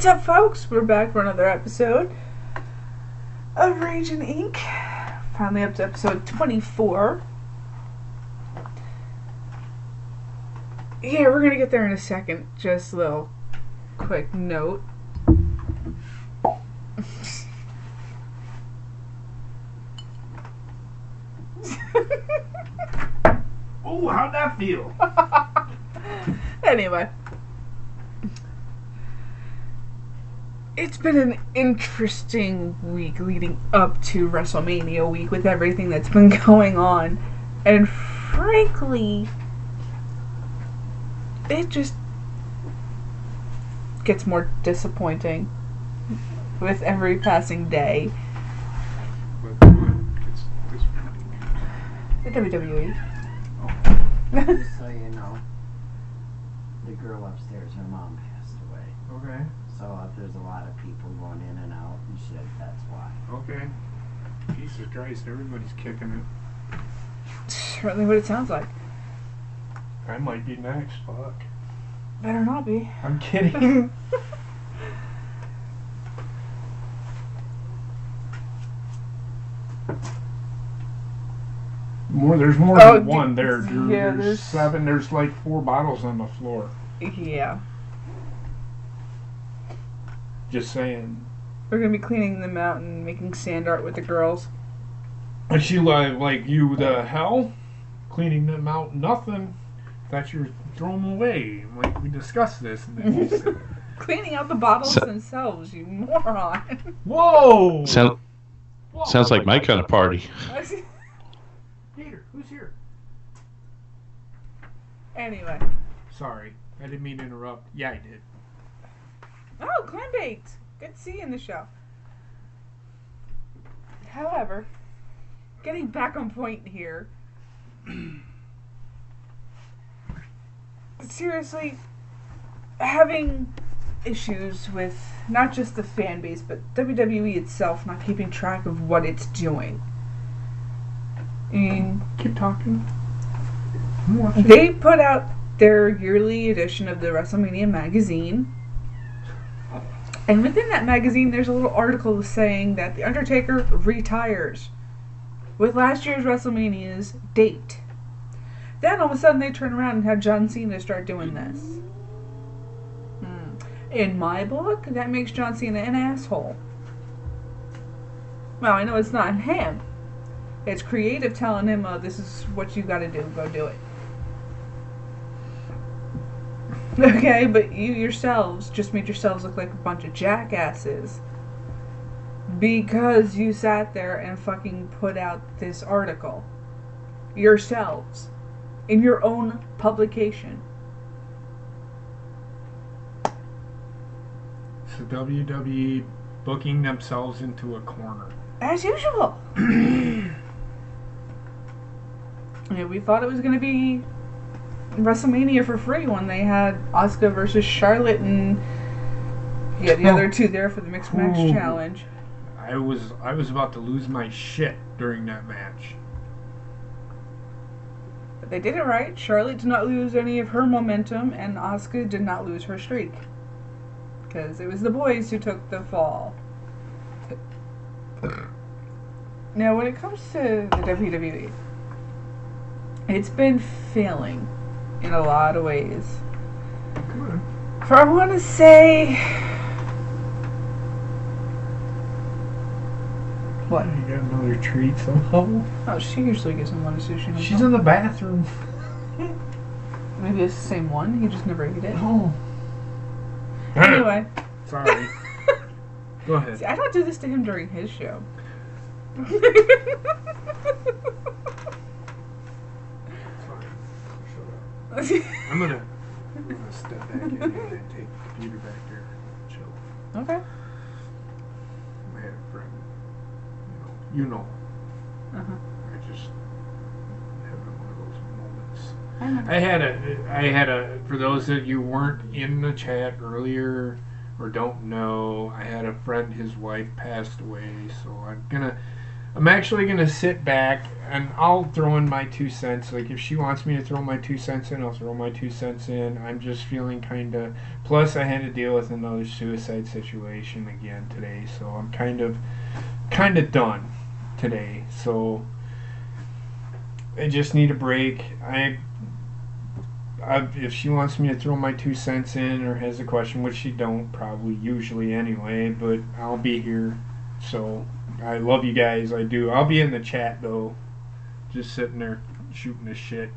up, folks? We're back for another episode of Raging Inc. Finally up to episode 24. Yeah, we're gonna get there in a second. Just a little quick note. Oh, how'd that feel? Anyway. It's been an interesting week leading up to WrestleMania week with everything that's been going on. And frankly, it just gets more disappointing with every passing day. The WWE. Just so you know, the girl upstairs, her mom passed away. Okay. So if there's a lot of people going in and out and shit, that's why. Okay. Jesus Christ, everybody's kicking it. Certainly what it sounds like. I might be next, fuck. Better not be. I'm kidding. There's more than one there, dude. Yeah, there's 7. There's like 4 bottles on the floor. Yeah. Just saying. We're gonna be cleaning them out and making sand art with the girls. And she like you the hell? Cleaning them out, nothing. Thought you were throwing them away. Like we discussed this. And then you said, Cleaning out the bottles themselves, you moron. whoa! Sounds like my kind of party. Peter, who's here? Anyway. Sorry, I didn't mean to interrupt. Yeah, I did. Oh, clam baked. Good to see you in the show. However, getting back on point here. Seriously, having issues with not just the fan base, but WWE itself not keeping track of what it's doing. I mean, Keep talking. they put out their yearly edition of the WrestleMania magazine. And within that magazine, there's a little article saying that The Undertaker retires with last year's WrestleMania's date. Then all of a sudden they turn around and have John Cena start doing this. In my book, that makes John Cena an asshole. Well, I know it's not him. It's creative telling him, this is what you gotta do, go do it. Okay, but you yourselves just made yourselves look like a bunch of jackasses because you sat there and fucking put out this article yourselves in your own publication. So WWE booking themselves into a corner. As usual. Yeah, we thought it was going to be WrestleMania for free when they had Asuka versus Charlotte and the other two there for the mixed match challenge. I was about to lose my shit during that match. But they did it right. Charlotte did not lose any of her momentum, and Asuka did not lose her streak. Because it was the boys who took the fall. Now, when it comes to the WWE, it's been failing in a lot of ways. Good. For I want to say... What? You got another treat somehow? Oh, she usually gives him one as soon as she She's in the bathroom. Maybe it's the same one. He just never ate it. Oh. Anyway. Sorry. Go ahead. See, I don't do this to him during his show. Fine. Shut up. I'm gonna step back in and take the computer back there and chill. Okay. I had a friend. You know. Uh-huh. I just having one of those moments. I know. I had a for those that you weren't in the chat earlier or don't know, I had a friend, his wife passed away, so I'm actually gonna sit back. and I'll throw in my 2 cents. Like, if she wants me to throw my 2 cents in, I'll throw my 2 cents in. I'm just feeling kind of. Plus, I had to deal with another suicide situation again today, so I'm kind of done today. So I just need a break. If she wants me to throw my 2 cents in or has a question, which she don't probably usually anyway, but I'll be here. So I love you guys. I do. I'll be in the chat though, just sitting there shooting this shit.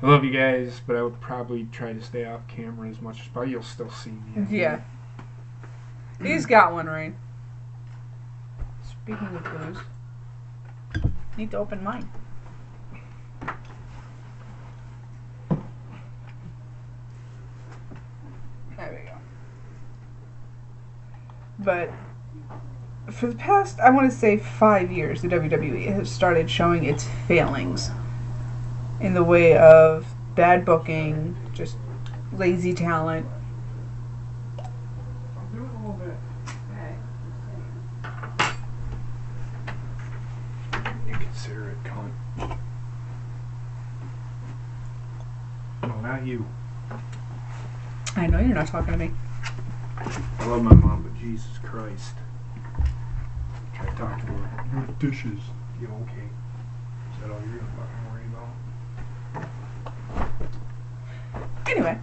I love you guys, but I would probably try to stay off camera as much as possible. You'll still see me. Yeah. He's got one, Rain. Speaking of booze, need to open mine. There we go. But for the past, I want to say 5 years, the WWE has started showing its failings in the way of bad booking, just lazy talent. I'm doing a little bit. You consider it, cunt. No, not you. I know you're not talking to me. I love my mom, but Jesus Christ. Try to talk to her. Do the dishes. Yeah, okay. Is that all you're gonna fucking worry about? Anyway,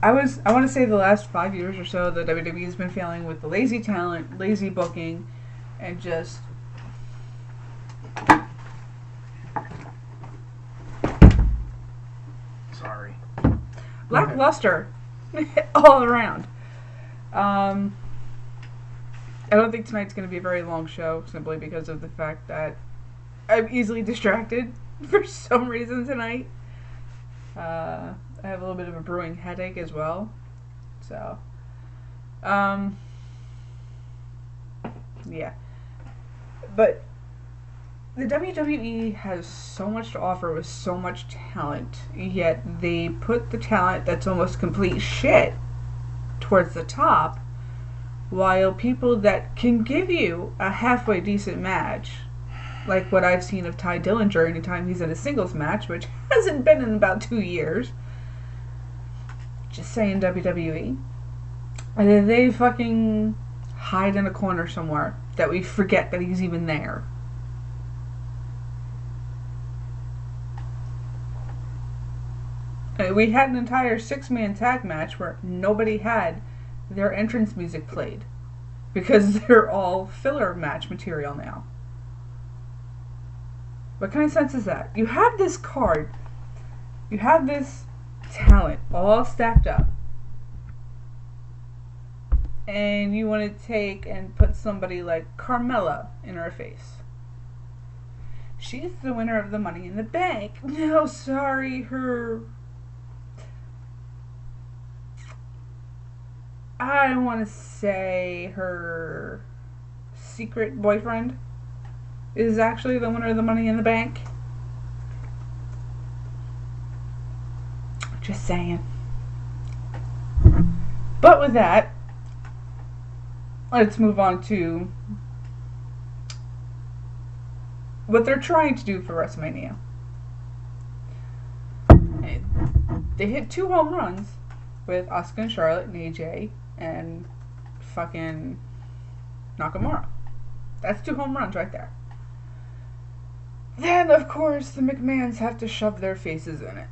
I want to say the last 5 years or so, the WWE has been failing with the lazy talent, lazy booking, and just Sorry. lackluster all around. I don't think tonight's going to be a very long show, simply because of the fact that I'm easily distracted for some reason tonight. I have a little bit of a brewing headache as well. So, yeah. But the WWE has so much to offer with so much talent, yet they put the talent that's almost complete shit towards the top, while people that can give you a halfway decent match, like what I've seen of Ty Dillinger anytime he's in a singles match, which hasn't been in about 2 years, just saying, WWE, and then they fucking hide in a corner somewhere that we forget that he's even there. We had an entire 6-man tag match where nobody had their entrance music played because they're all filler match material now. What kind of sense is that? You have this card, you have this talent all stacked up, and you want to take and put somebody like Carmella in her face. She's the winner of the Money in the Bank. No, sorry, I want to say her secret boyfriend is actually the winner of the Money in the Bank. Just saying. But with that, let's move on to what they're trying to do for WrestleMania. They hit 2 home runs with Asuka and Charlotte and AJ and fucking Nakamura. That's 2 home runs right there. Then, of course, the McMahons have to shove their faces in it.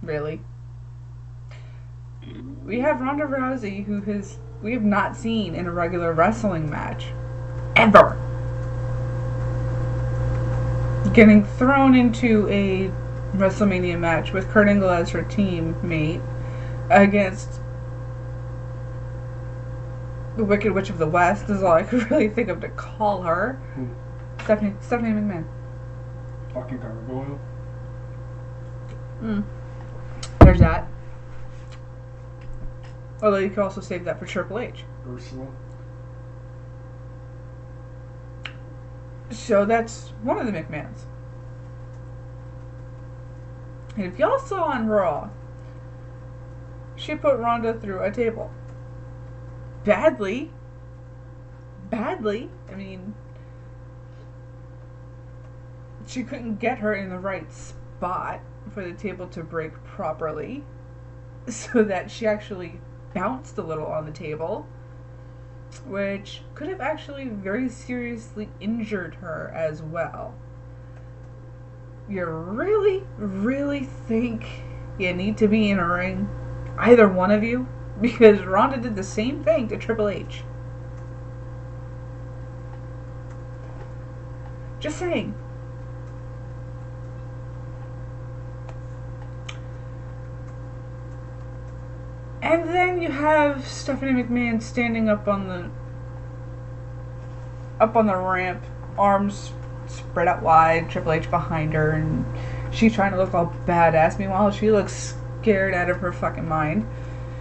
Really? We have Ronda Rousey, who we have not seen in a regular wrestling match. Ever. Getting thrown into a WrestleMania match with Kurt Angle as her teammate against the Wicked Witch of the West is all I could really think of to call her. Stephanie McMahon. Fucking gargoyle. There's that. Although you could also save that for Triple H. Ursula. So that's one of the McMahons. And if y'all saw on Raw, she put Ronda through a table. Badly. I mean, she couldn't get her in the right spot for the table to break properly, so that she actually bounced a little on the table, which could have actually very seriously injured her as well. You really, really think you need to be in a ring? Either one of you? Because Ronda did the same thing to Triple H. Just saying. And then you have Stephanie McMahon standing up on the ramp, arms spread out wide, Triple H behind her, and she's trying to look all badass. Meanwhile, she looks scared out of her fucking mind.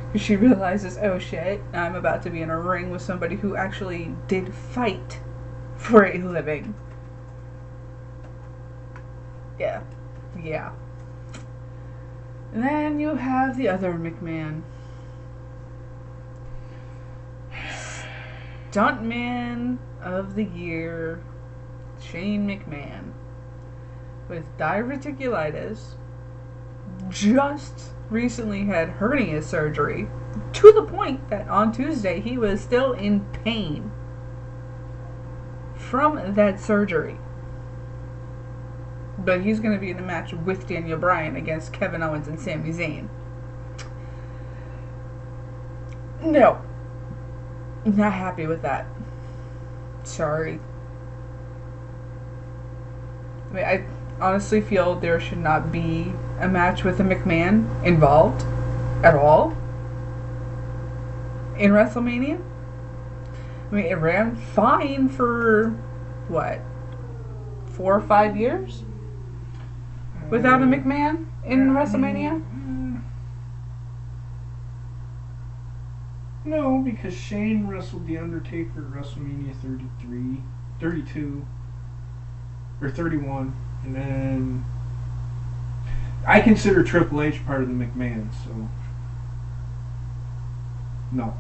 Because she realizes, oh shit, I'm about to be in a ring with somebody who actually did fight for a living. Yeah. Yeah. And then you have the other McMahon. Stuntman of the Year, Shane McMahon, with diverticulitis, just recently had hernia surgery, to the point that on Tuesday he was still in pain from that surgery. But he's going to be in a match with Daniel Bryan against Kevin Owens and Sami Zayn. No. Not happy with that. Sorry. I mean, I honestly feel there should not be a match with a McMahon involved at all in WrestleMania. I mean, it ran fine for, what, 4 or 5 years? Without a McMahon in WrestleMania? No, because Shane wrestled The Undertaker at WrestleMania 32, or 31, and then I consider Triple H part of the McMahon, so no.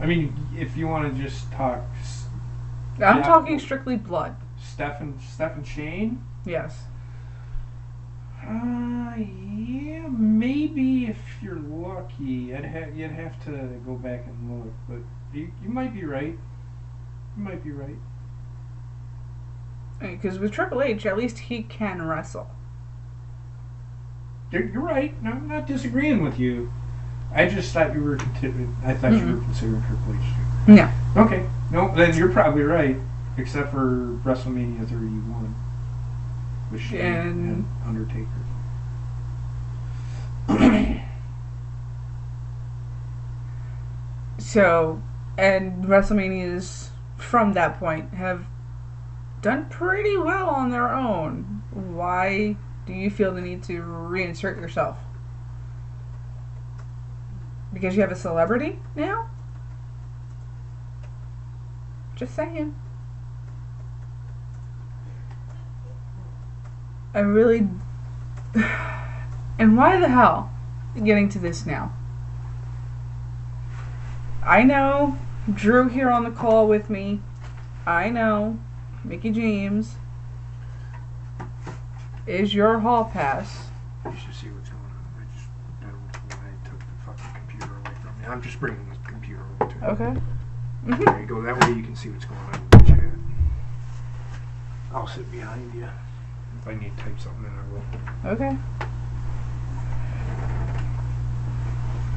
I mean, if you want to just talk, I'm talking strictly blood. Steph and Shane? Yes. Yeah, maybe if you're lucky. You'd have to go back and look, but you might be right. You might be right. Because with Triple H, at least he can wrestle. You're right. No, I'm not disagreeing with you. I just thought you were considering Triple H too. No. Okay. No, then you're probably right, except for WrestleMania 31. With Shane and Undertaker. So, and WrestleManias from that point have done pretty well on their own. Why do you feel the need to reinsert yourself? Because you have a celebrity now? Just saying. I really... And why the hell getting to this now? I know Drew here on the call with me. I know Mickey James is your hall pass. You should see what's going on. I don't know why I took the fucking computer away from me. I'm just bringing the computer over to you. Okay. There you go. That way you can see what's going on in the chat. I'll sit behind you. If I need to type something in, I will. Okay.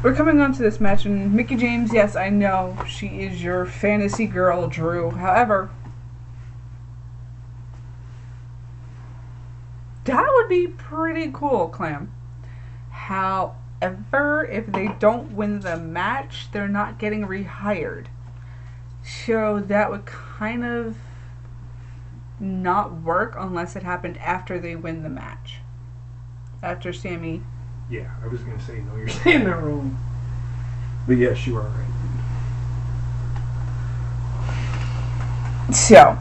We're coming on to this match, and Mickey James, yes, I know she is your fantasy girl, Drew. However, that would be pretty cool, Clam. However, if they don't win the match, they're not getting rehired. So that would kind of not work unless it happened after they win the match. After Sammy. Yeah, I was going to say, no, you're saying that wrong. But yes, you are right. So,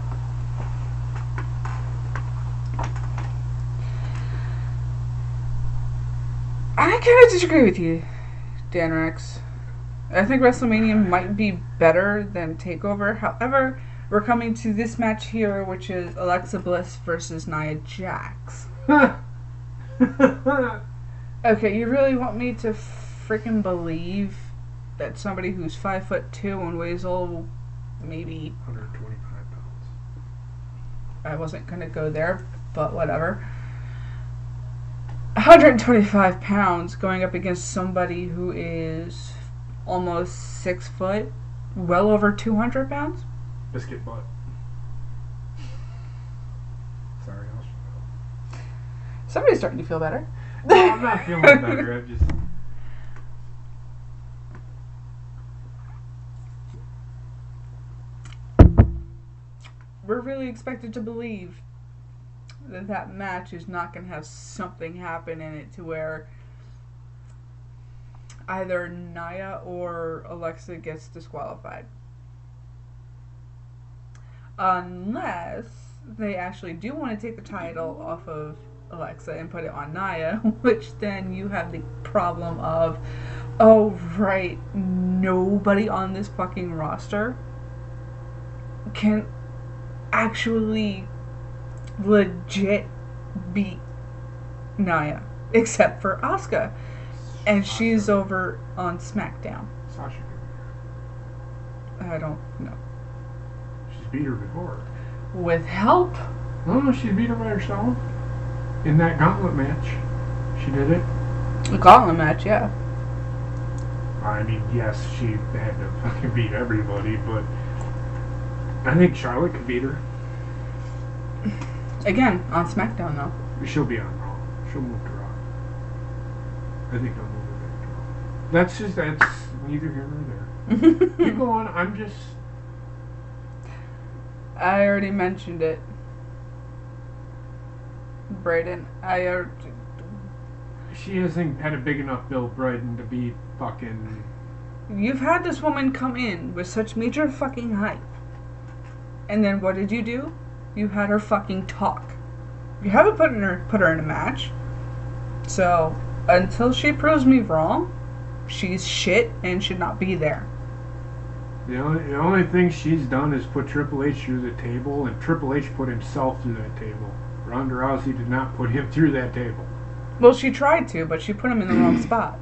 I kind of disagree with you, Dan Rex. I think WrestleMania might be better than TakeOver. However, we're coming to this match here, which is Alexa Bliss versus Nia Jax. Okay, you really want me to freaking believe that somebody who's 5'2" and weighs maybe 125 pounds. I wasn't gonna go there, but whatever. 125 pounds going up against somebody who is almost 6 foot, well over 200 pounds? Biscuit butt. Sorry, I'll shut up. Somebody's starting to feel better. No, I'm not feeling better. I'm just. We're really expected to believe that that match is not going to have something happen in it to where either Nia or Alexa gets disqualified. Unless they actually do want to take the title off of Alexa and put it on Nia, which then you have the problem of, oh right, nobody on this fucking roster can actually legit beat Nia, except for Asuka, and she's over on SmackDown. Sasha could beat her. I don't know. She's beat her before. With help? No, she beat her by herself. In that gauntlet match. She did it. The gauntlet match, yeah. I mean, yes, she had to fucking beat everybody, but I think Charlotte could beat her. Again, on SmackDown, though. She'll be on Raw. She'll move to Raw. I think they'll move her back to Raw. That's neither here nor there. You go on, I'm just... I already mentioned it. Brayden, She hasn't had a big enough build, Brayden, to be fucking... You've had this woman come in with such major fucking hype. And then what did you do? You had her fucking talk. You haven't put her in a match. So, until she proves me wrong, she's shit and should not be there. The only thing she's done is put Triple H through the table, and Triple H put himself through that table. Ronda Rousey did not put him through that table. Well, she tried to, but she put him in the wrong spot.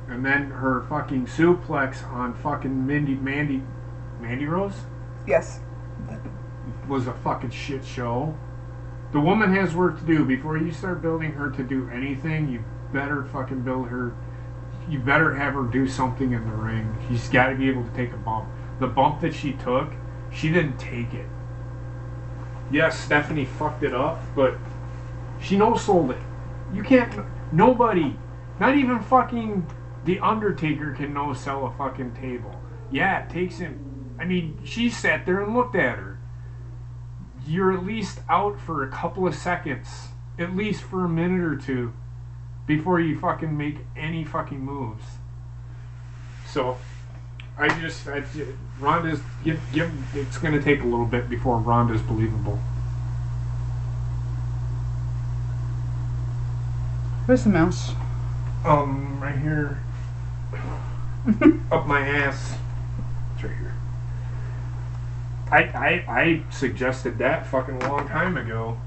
And then her fucking suplex on fucking Mandy Rose? Yes. Was a fucking shit show. The woman has work to do. Before you start building her to do anything, you better fucking build her. You better have her do something in the ring. She's got to be able to take a bump. The bump that she took, she didn't take it. Yes, Stephanie fucked it up, but she no-sold it. You can't... Nobody, not even fucking The Undertaker can no-sell a fucking table. Yeah, it takes him... I mean, she sat there and looked at her. You're at least out for a couple of seconds. At least for a minute or two. Before you fucking make any fucking moves. So, Ronda's... it's going to take a little bit before Ronda's believable. Where's the mouse? Right here. Up my ass. It's right here. I suggested that fucking a long time ago.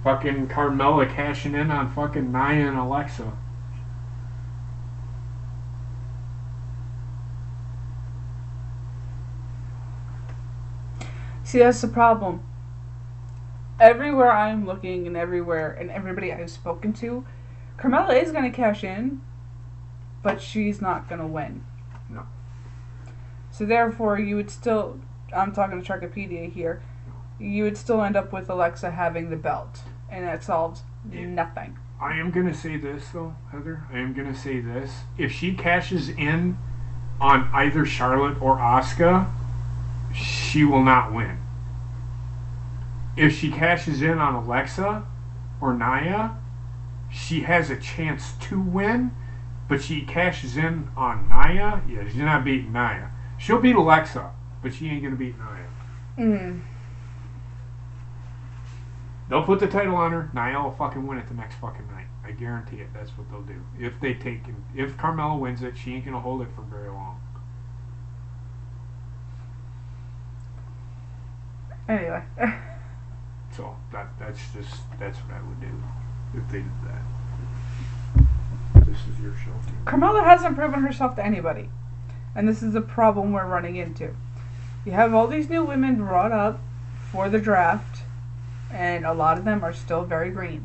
Fucking Carmella cashing in on fucking Nia and Alexa. See, that's the problem. Everywhere I'm looking and everybody I've spoken to, Carmella is going to cash in, but she's not going to win. No. So therefore, you would still, I'm talking to Charkopedia here, you would still end up with Alexa having the belt. And that solves nothing. I am going to say this, though, Heather. I am going to say this. If she cashes in on either Charlotte or Asuka, she will not win. If she cashes in on Alexa or Nia, she has a chance to win, but she cashes in on Nia, yeah, she's not beating Nia. She'll beat Alexa, but she ain't going to beat Nia. Mm. They'll put the title on her, Nia will fucking win it the next fucking night. I guarantee it, that's what they'll do. If Carmella wins it, she ain't going to hold it for very long. Anyway. So that's what I would do if they did that. This is your show. Carmella hasn't proven herself to anybody. And this is a problem we're running into. You have all these new women brought up for the draft, and a lot of them are still very green.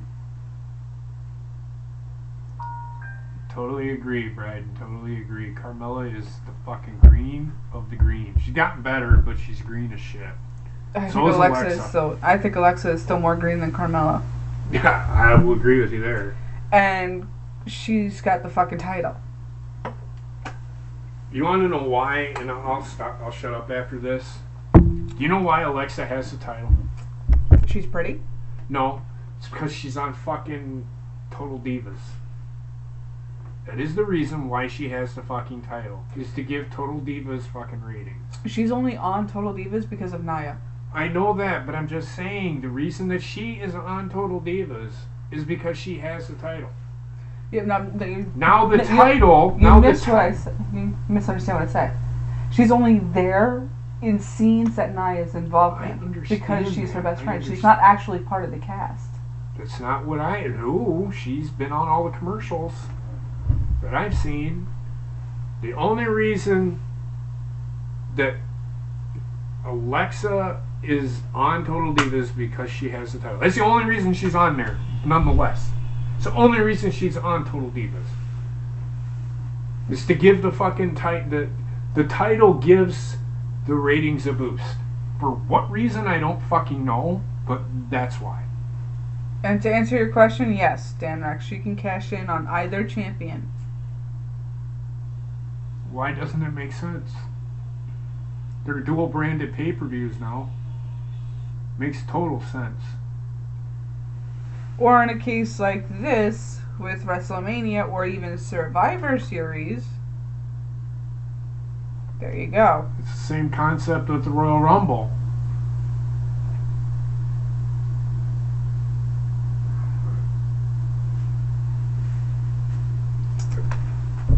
Totally agree, Brad. Totally agree. Carmella is the fucking green of the green. She's gotten better, but she's green as shit. I think Alexa is still more green than Carmella. Yeah, I will agree with you there. And she's got the fucking title. You want to know why? And I'll stop. I'll shut up after this. Do you know why Alexa has the title? She's pretty? No, it's because she's on fucking Total Divas. That is the reason why she has the fucking title. Is to give Total Divas fucking ratings. She's only on Total Divas because of Nia. I know that, but I'm just saying the reason that she is on Total Divas is because she has the title. Yeah, You misunderstand what I said. She's only there in scenes that Nia is involved in because she's her best friend. She's not actually part of the cast. That's not what I know. She's been on all the commercials that I've seen. The only reason that Alexa is on Total Divas because she has the title. That's the only reason she's on there, nonetheless. It's the only reason she's on Total Divas. Is to give the fucking title. The title gives the ratings a boost. For what reason, I don't fucking know, but that's why. And to answer your question, yes, Dan Rex, she can cash in on either champion. Why doesn't it make sense? They're dual branded pay-per-views now. Makes total sense. Or in a case like this, with WrestleMania or even Survivor Series, there you go. It's the same concept with the Royal Rumble.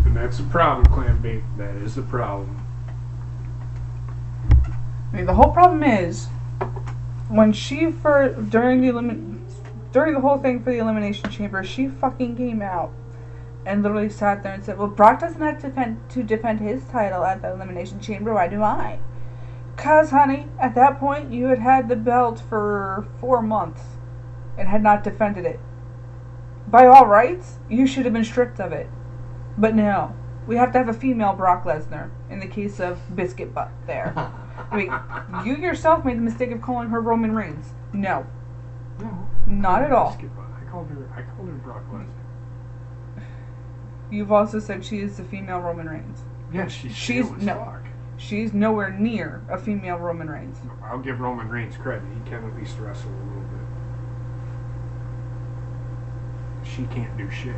And that's the problem, Clan Bait. That is the problem. I mean, the whole problem is when she during the whole thing for the Elimination Chamber, she fucking came out and literally sat there and said, "Well, Brock doesn't have to defend his title at the Elimination Chamber. Why do I?" 'Cause, honey, at that point you had had the belt for 4 months and had not defended it. By all rights, you should have been stripped of it. But no, we have to have a female Brock Lesnar in the case of Biscuit Butt there. I mean, you yourself made the mistake of calling her Roman Reigns. No. No. Not at all. I called her Brock Lesnar. You've also said she is the female Roman Reigns. Yeah, she's nowhere near a female Roman Reigns. I'll give Roman Reigns credit. He can at least wrestle a little bit. She can't do shit.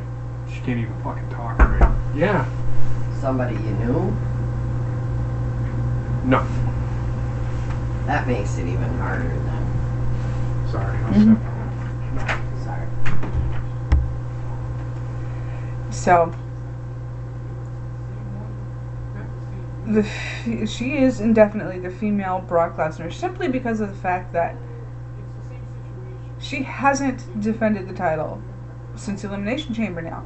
She can't even fucking talk right. Yeah. Somebody you knew? No. That makes it even harder then. Sorry. Sorry. So, she is indefinitely the female Brock Lesnar simply because of the fact that she hasn't defended the title since the Elimination Chamber now.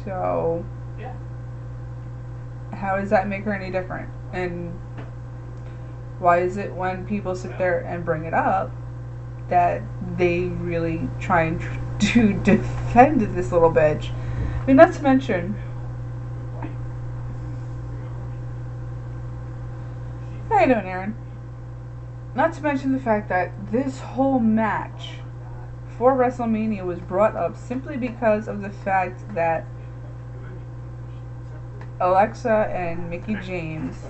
So, how does that make her any different? And why is it when people sit there and bring it up that they really try and to defend this little bitch? I mean, not to mention, how you doing, Aaron? Not to mention the fact that this whole match for WrestleMania was brought up simply because of the fact that Alexa and Mickie James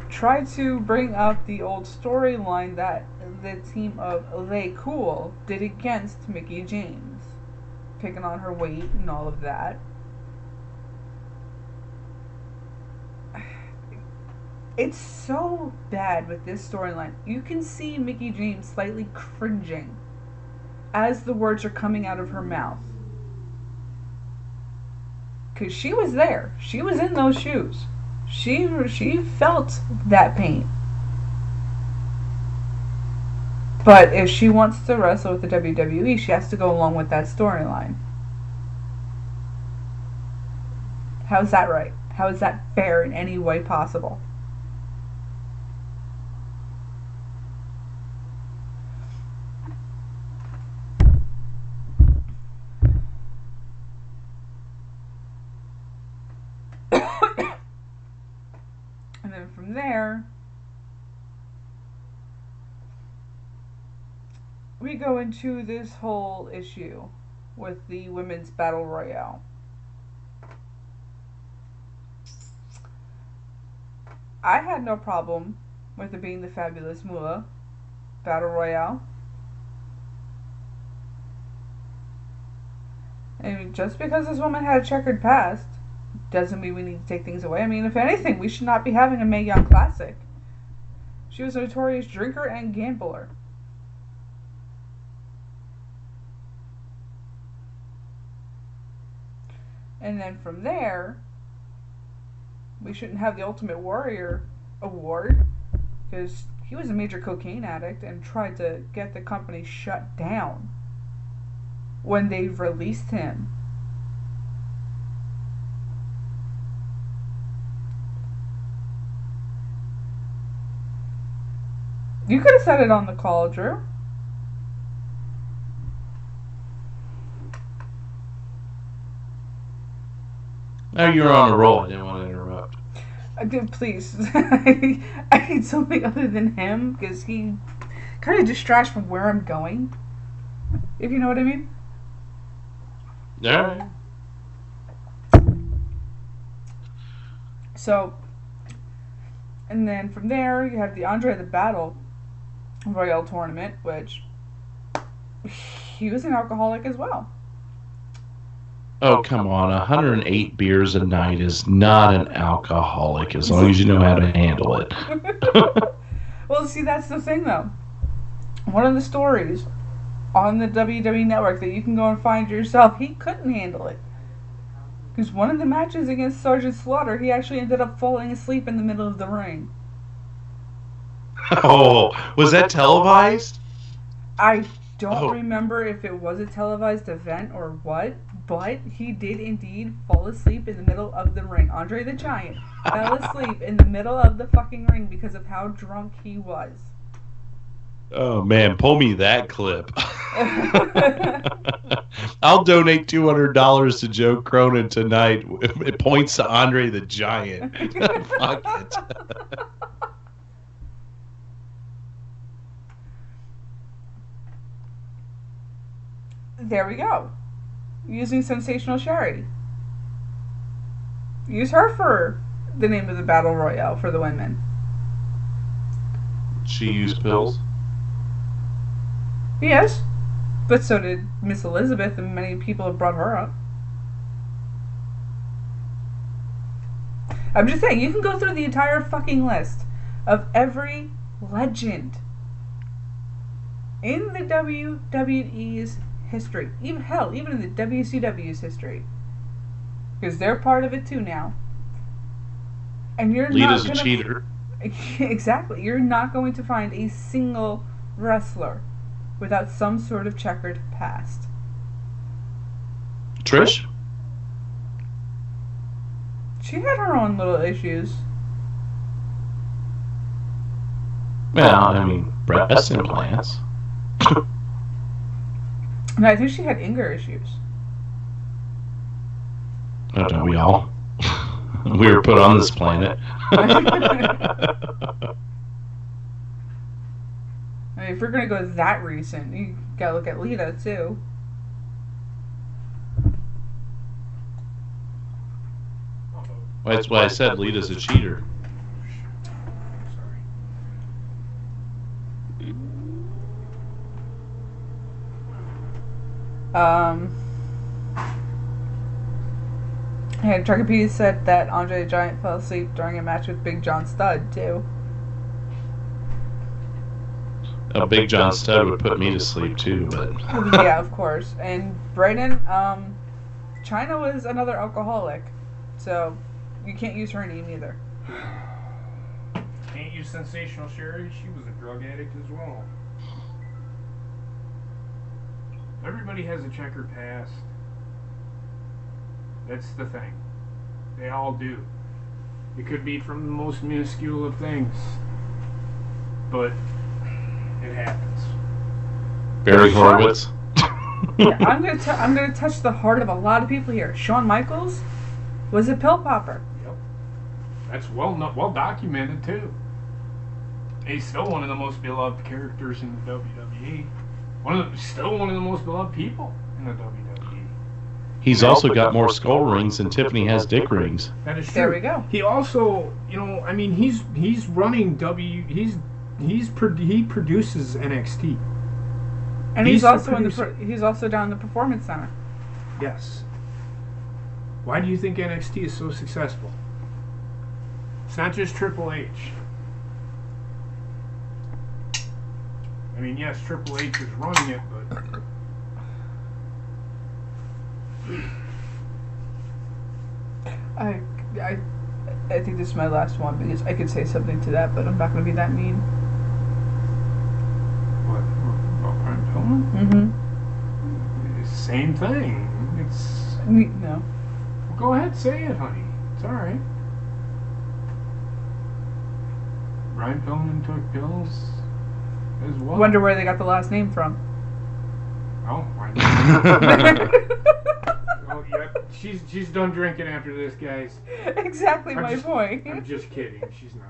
tried to bring up the old storyline that the team of Lay Cool did against Mickie James, picking on her weight and all of that. It's so bad with this storyline. You can see Mickie James slightly cringing as the words are coming out of her mouth. Because she was there. She was in those shoes. She felt that pain. But if she wants to wrestle with the WWE, she has to go along with that storyline. How is that right? How is that fair in any way possible? And then from there, we go into this whole issue with the women's battle royale. I had no problem with it being the Fabulous Moolah battle royale. And just because this woman had a checkered past doesn't mean we need to take things away. I mean, if anything, we should not be having a Mae Young Classic. She was a notorious drinker and gambler. And then from there, we shouldn't have the Ultimate Warrior award because he was a major cocaine addict and tried to get the company shut down when they released him. You could have said it on the call, Drew. Now you're on a roll. I didn't want to interrupt. Please. I need something other than him because he kind of distracts from where I'm going. If you know what I mean. Yeah. So, and then from there, you have the Andre the Battle Royale tournament, which he was an alcoholic as well. Oh, come on. 108 beers a night is not an alcoholic as long as you know how to handle it. Well, see, that's the thing, though. One of the stories on the WWE Network that you can go and find yourself, he couldn't handle it. Because one of the matches against Sergeant Slaughter, he actually ended up falling asleep in the middle of the ring. Oh, was that televised? I don't remember if it was a televised event or what, but he did indeed fall asleep in the middle of the ring. Andre the Giant fell asleep in the middle of the fucking ring because of how drunk he was. Oh, man, pull me that clip. I'll donate $200 to Joe Cronin tonight. It points to Andre the Giant. Fuck it. There we go. Using Sensational Sherry. Use her for the name of the Battle Royale for the women. She used pills? Yes. But so did Miss Elizabeth, and many people have brought her up. I'm just saying, you can go through the entire fucking list of every legend in the WWE's history. Even in the WCW's history. Because they're part of it too now. And you're Lita's not a cheater. Exactly. You're not going to find a single wrestler without some sort of checkered past. Trish? She had her own little issues. Well, I mean, breast implants. And I think she had anger issues. Oh, don't we all? We were put on this planet. I mean, if we're going to go that recent, you gotta look at Lita, too. That's why I said Lita's a cheater. And Truckapede said that Andre the Giant fell asleep during a match with Big John Studd, too. Big John Studd would put me to sleep, too, but... Yeah, of course. And Brayden, China was another alcoholic, so you can't use her name either. Can't use Sensational Sherry. She was a drug addict as well. Everybody has a checkered past. That's the thing. They all do. It could be from the most minuscule of things, but it happens. Barry Horowitz. Yeah, I'm gonna touch the heart of a lot of people here. Shawn Michaels was a pill popper. Yep. That's well documented too. He's still one of the most beloved characters in the WWE. Still one of the most beloved people in the WWE. He's also got more skull rings than Tiffany has dick rings. That is true. There we go. He also, I mean, he's running he produces NXT. And he's also he's also down in the Performance Center. Yes. Why do you think NXT is so successful? It's not just Triple H. I mean, yes, Triple H is running it, but I think this is my last one because I could say something to that, but I'm not going to be that mean. what? About Brian Pillman? Mm-hmm. Same thing. It's No. well, go ahead, say it, honey. It's all right. Brian Pillman took pills as well. Wonder where they got the last name from. Oh, why not? Oh, yep. She's done drinking after this, guys. Exactly my point. I'm just kidding. She's not.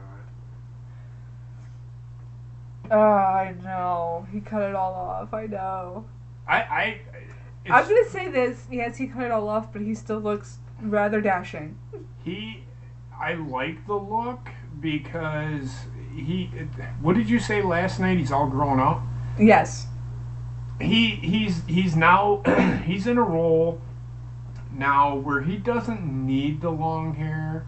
Oh, I know. He cut it all off. I know. I'm gonna say this. Yes, he cut it all off, but he still looks rather dashing. I like the look because what did you say last night? He's all grown up. Yes. He's now he's in a role now where he doesn't need the long hair.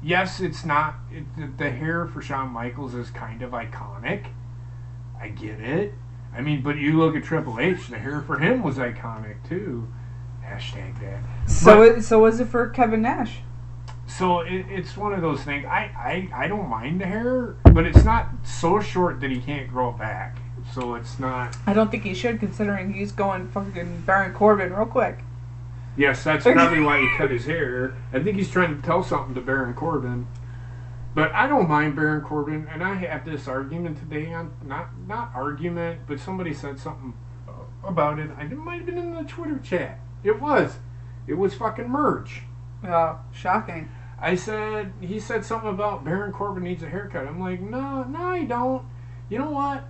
Yes, it's not. The hair for Shawn Michaels is kind of iconic. I get it. I mean, but you look at Triple H, the hair for him was iconic too. Hashtag that. So was it for Kevin Nash? So it's one of those things. I don't mind the hair, but it's not so short that he can't grow it back. So it's not. I don't think he should, considering he's going fucking Baron Corbin real quick. Yes, that's probably why he cut his hair. I think he's trying to tell something to Baron Corbin. But I don't mind Baron Corbin, and I had this argument today on not argument, but somebody said something about it. It might have been in the Twitter chat. It was fucking merch. Shocking. He said something about Baron Corbin needs a haircut. I'm like, no, I don't. You know what?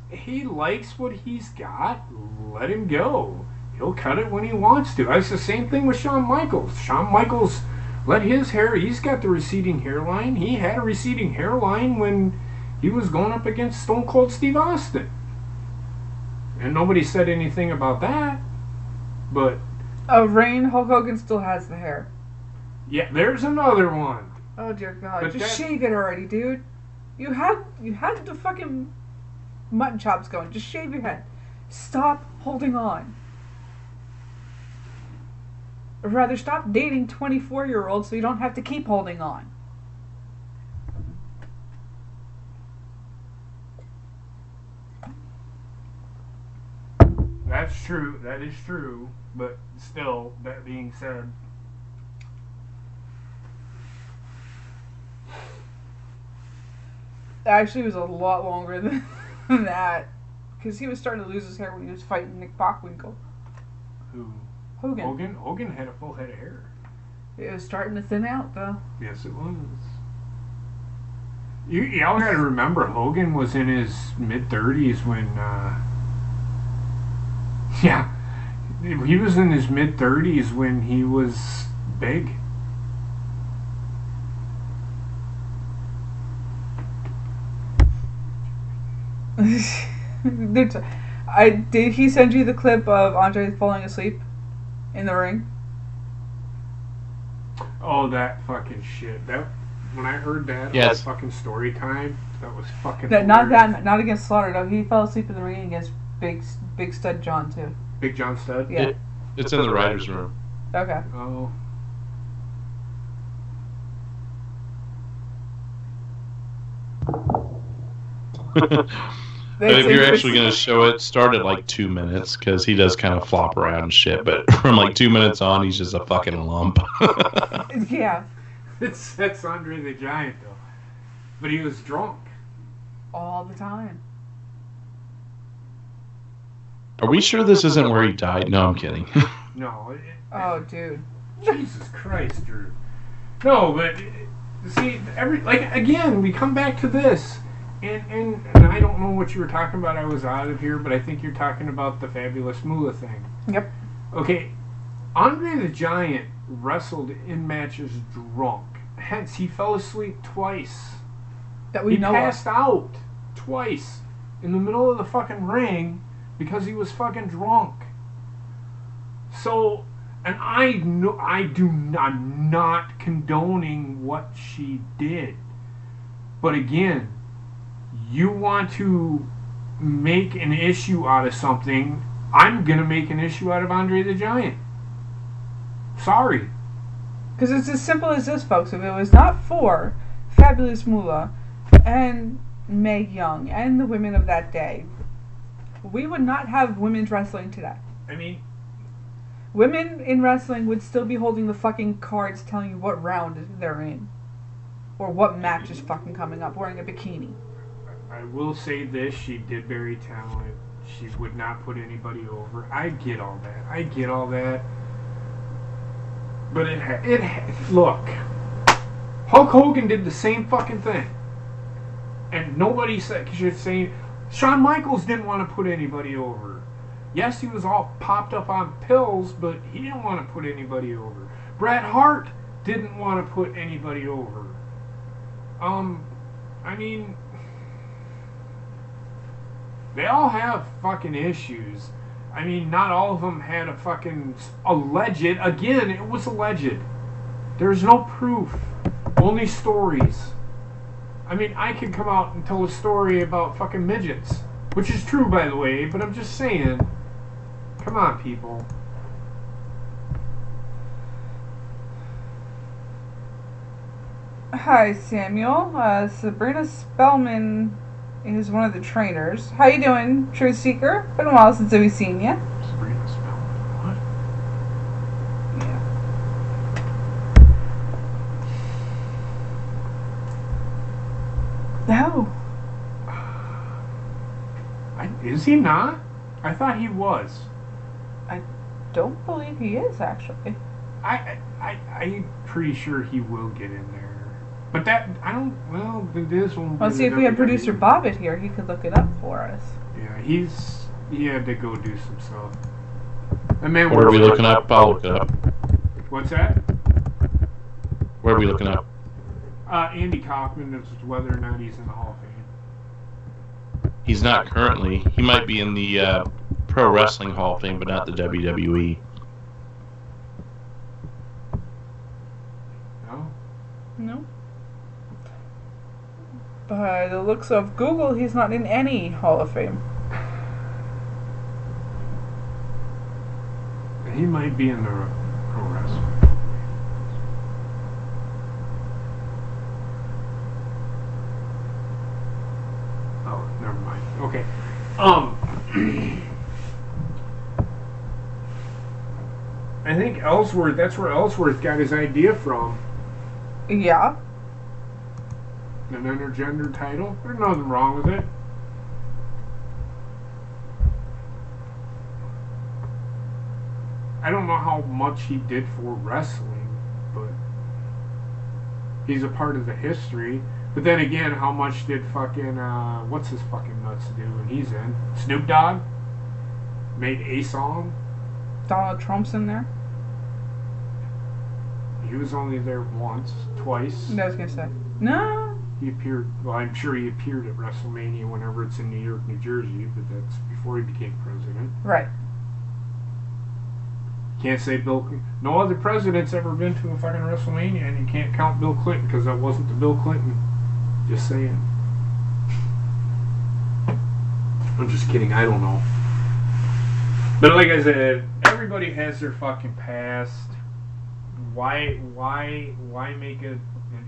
He likes what he's got. Let him go. He'll cut it when he wants to. It's the same thing with Shawn Michaels. Shawn Michaels let his hair, he's got the receding hairline. He had a receding hairline when he was going up against Stone Cold Steve Austin. And nobody said anything about that. But Hulk Hogan still has the hair. yeah, there's another one. Oh dear God! But Just shave it already, dude. You had the fucking mutton chops going. Just shave your head. Stop holding on. Or rather, stop dating 24-year-olds so you don't have to keep holding on. That's true. That is true. But still, that being said, Actually, it was a lot longer than that. Because he was starting to lose his hair when he was fighting Nick Bockwinkel. who? Hogan. Hogan had a full head of hair. It was starting to thin out, though. Yes, it was. Y'all gotta remember, Hogan was in his mid-30s when, yeah, he was in his mid-30s when he was big. Did he send you the clip of Andre falling asleep in the ring? Oh, that fucking shit. When I heard that, Yes. on fucking story time, that was fucking Not hilarious. against Slaughter though. He fell asleep in the ring against Big Stud John too. Big John Studd? Yeah. It's in the writer's room. Okay. Oh. If you're actually going to show it, start at like 2 minutes, because he does kind of flop around and shit, but from like 2 minutes on, he's just a fucking lump. Yeah. That's Andre the Giant, though. But he was drunk. All the time. Are we sure this isn't where he died? No, I'm kidding. No. Oh, dude. Jesus Christ, Drew. No, but see, again, we come back to this, and I don't know what you were talking about. I was out of here, but I think you're talking about the Fabulous Moolah thing. Yep. Okay, Andre the Giant wrestled in matches drunk. Hence, he fell asleep twice. That we He know passed out twice in the middle of the fucking ring because he was fucking drunk. So, and I'm not condoning what she did. But again, you want to make an issue out of something, I'm going to make an issue out of Andre the Giant. Sorry. Because it's as simple as this, folks. If it was not for Fabulous Moolah and Mae Young and the women of that day, we would not have women's wrestling today. I mean, women in wrestling would still be holding the fucking cards telling you what round they're in. Or what match is fucking coming up, wearing a bikini. I will say this, she did very talented. She would not put anybody over. I get all that. But look, Hulk Hogan did the same fucking thing. And nobody said, you're saying, Shawn Michaels didn't want to put anybody over. Yes, he was all popped up on pills, but he didn't want to put anybody over. Bret Hart didn't want to put anybody over. I mean, they all have fucking issues. I mean, not all of them had a fucking alleged. Again, it was alleged. There's no proof. Only stories. I mean, I could come out and tell a story about fucking midgets. Which is true, by the way, but I'm just saying. Come on, people. Hi, Samuel. Sabrina Spellman is one of the trainers. How you doing, Truth Seeker? Been a while since we've seen you. Sabrina Spellman, what? Yeah. No. Is he not? I thought he was. I don't believe he is, actually. I'm pretty sure he will get in there. But that, I don't, well, this one... Let's see if we have producer Bobbitt here. He could look it up for us. Yeah, he had to go do some stuff. That man, What are we looking up? I'll look it up. What's that? Where are we looking up? Andy Kaufman, as to whether or not he's in the Hall of Fame. He's not currently. He might be in the Pro Wrestling Hall of Fame, but not the WWE. No? No. By the looks of Google, he's not in any Hall of Fame. He might be in the Pro Wrestling. Oh, never mind. Okay. I think Ellsworth, that's where Ellsworth got his idea from. Yeah. An intergender title. There's nothing wrong with it. I don't know how much he did for wrestling, but he's a part of the history. But then again, how much did fucking, what's his fucking nuts do when he's in? Snoop Dogg? Made a song? Donald Trump's in there. He was only there once, twice. I was gonna say. No. He appeared, well, I'm sure he appeared at WrestleMania whenever it's in New York, New Jersey, but that's before he became president. Right. Can't say no other president's ever been to a fucking WrestleMania, and you can't count Bill Clinton because that wasn't the Bill Clinton. Just saying. I'm just kidding, I don't know. But like I said, everybody has their fucking past. Why make an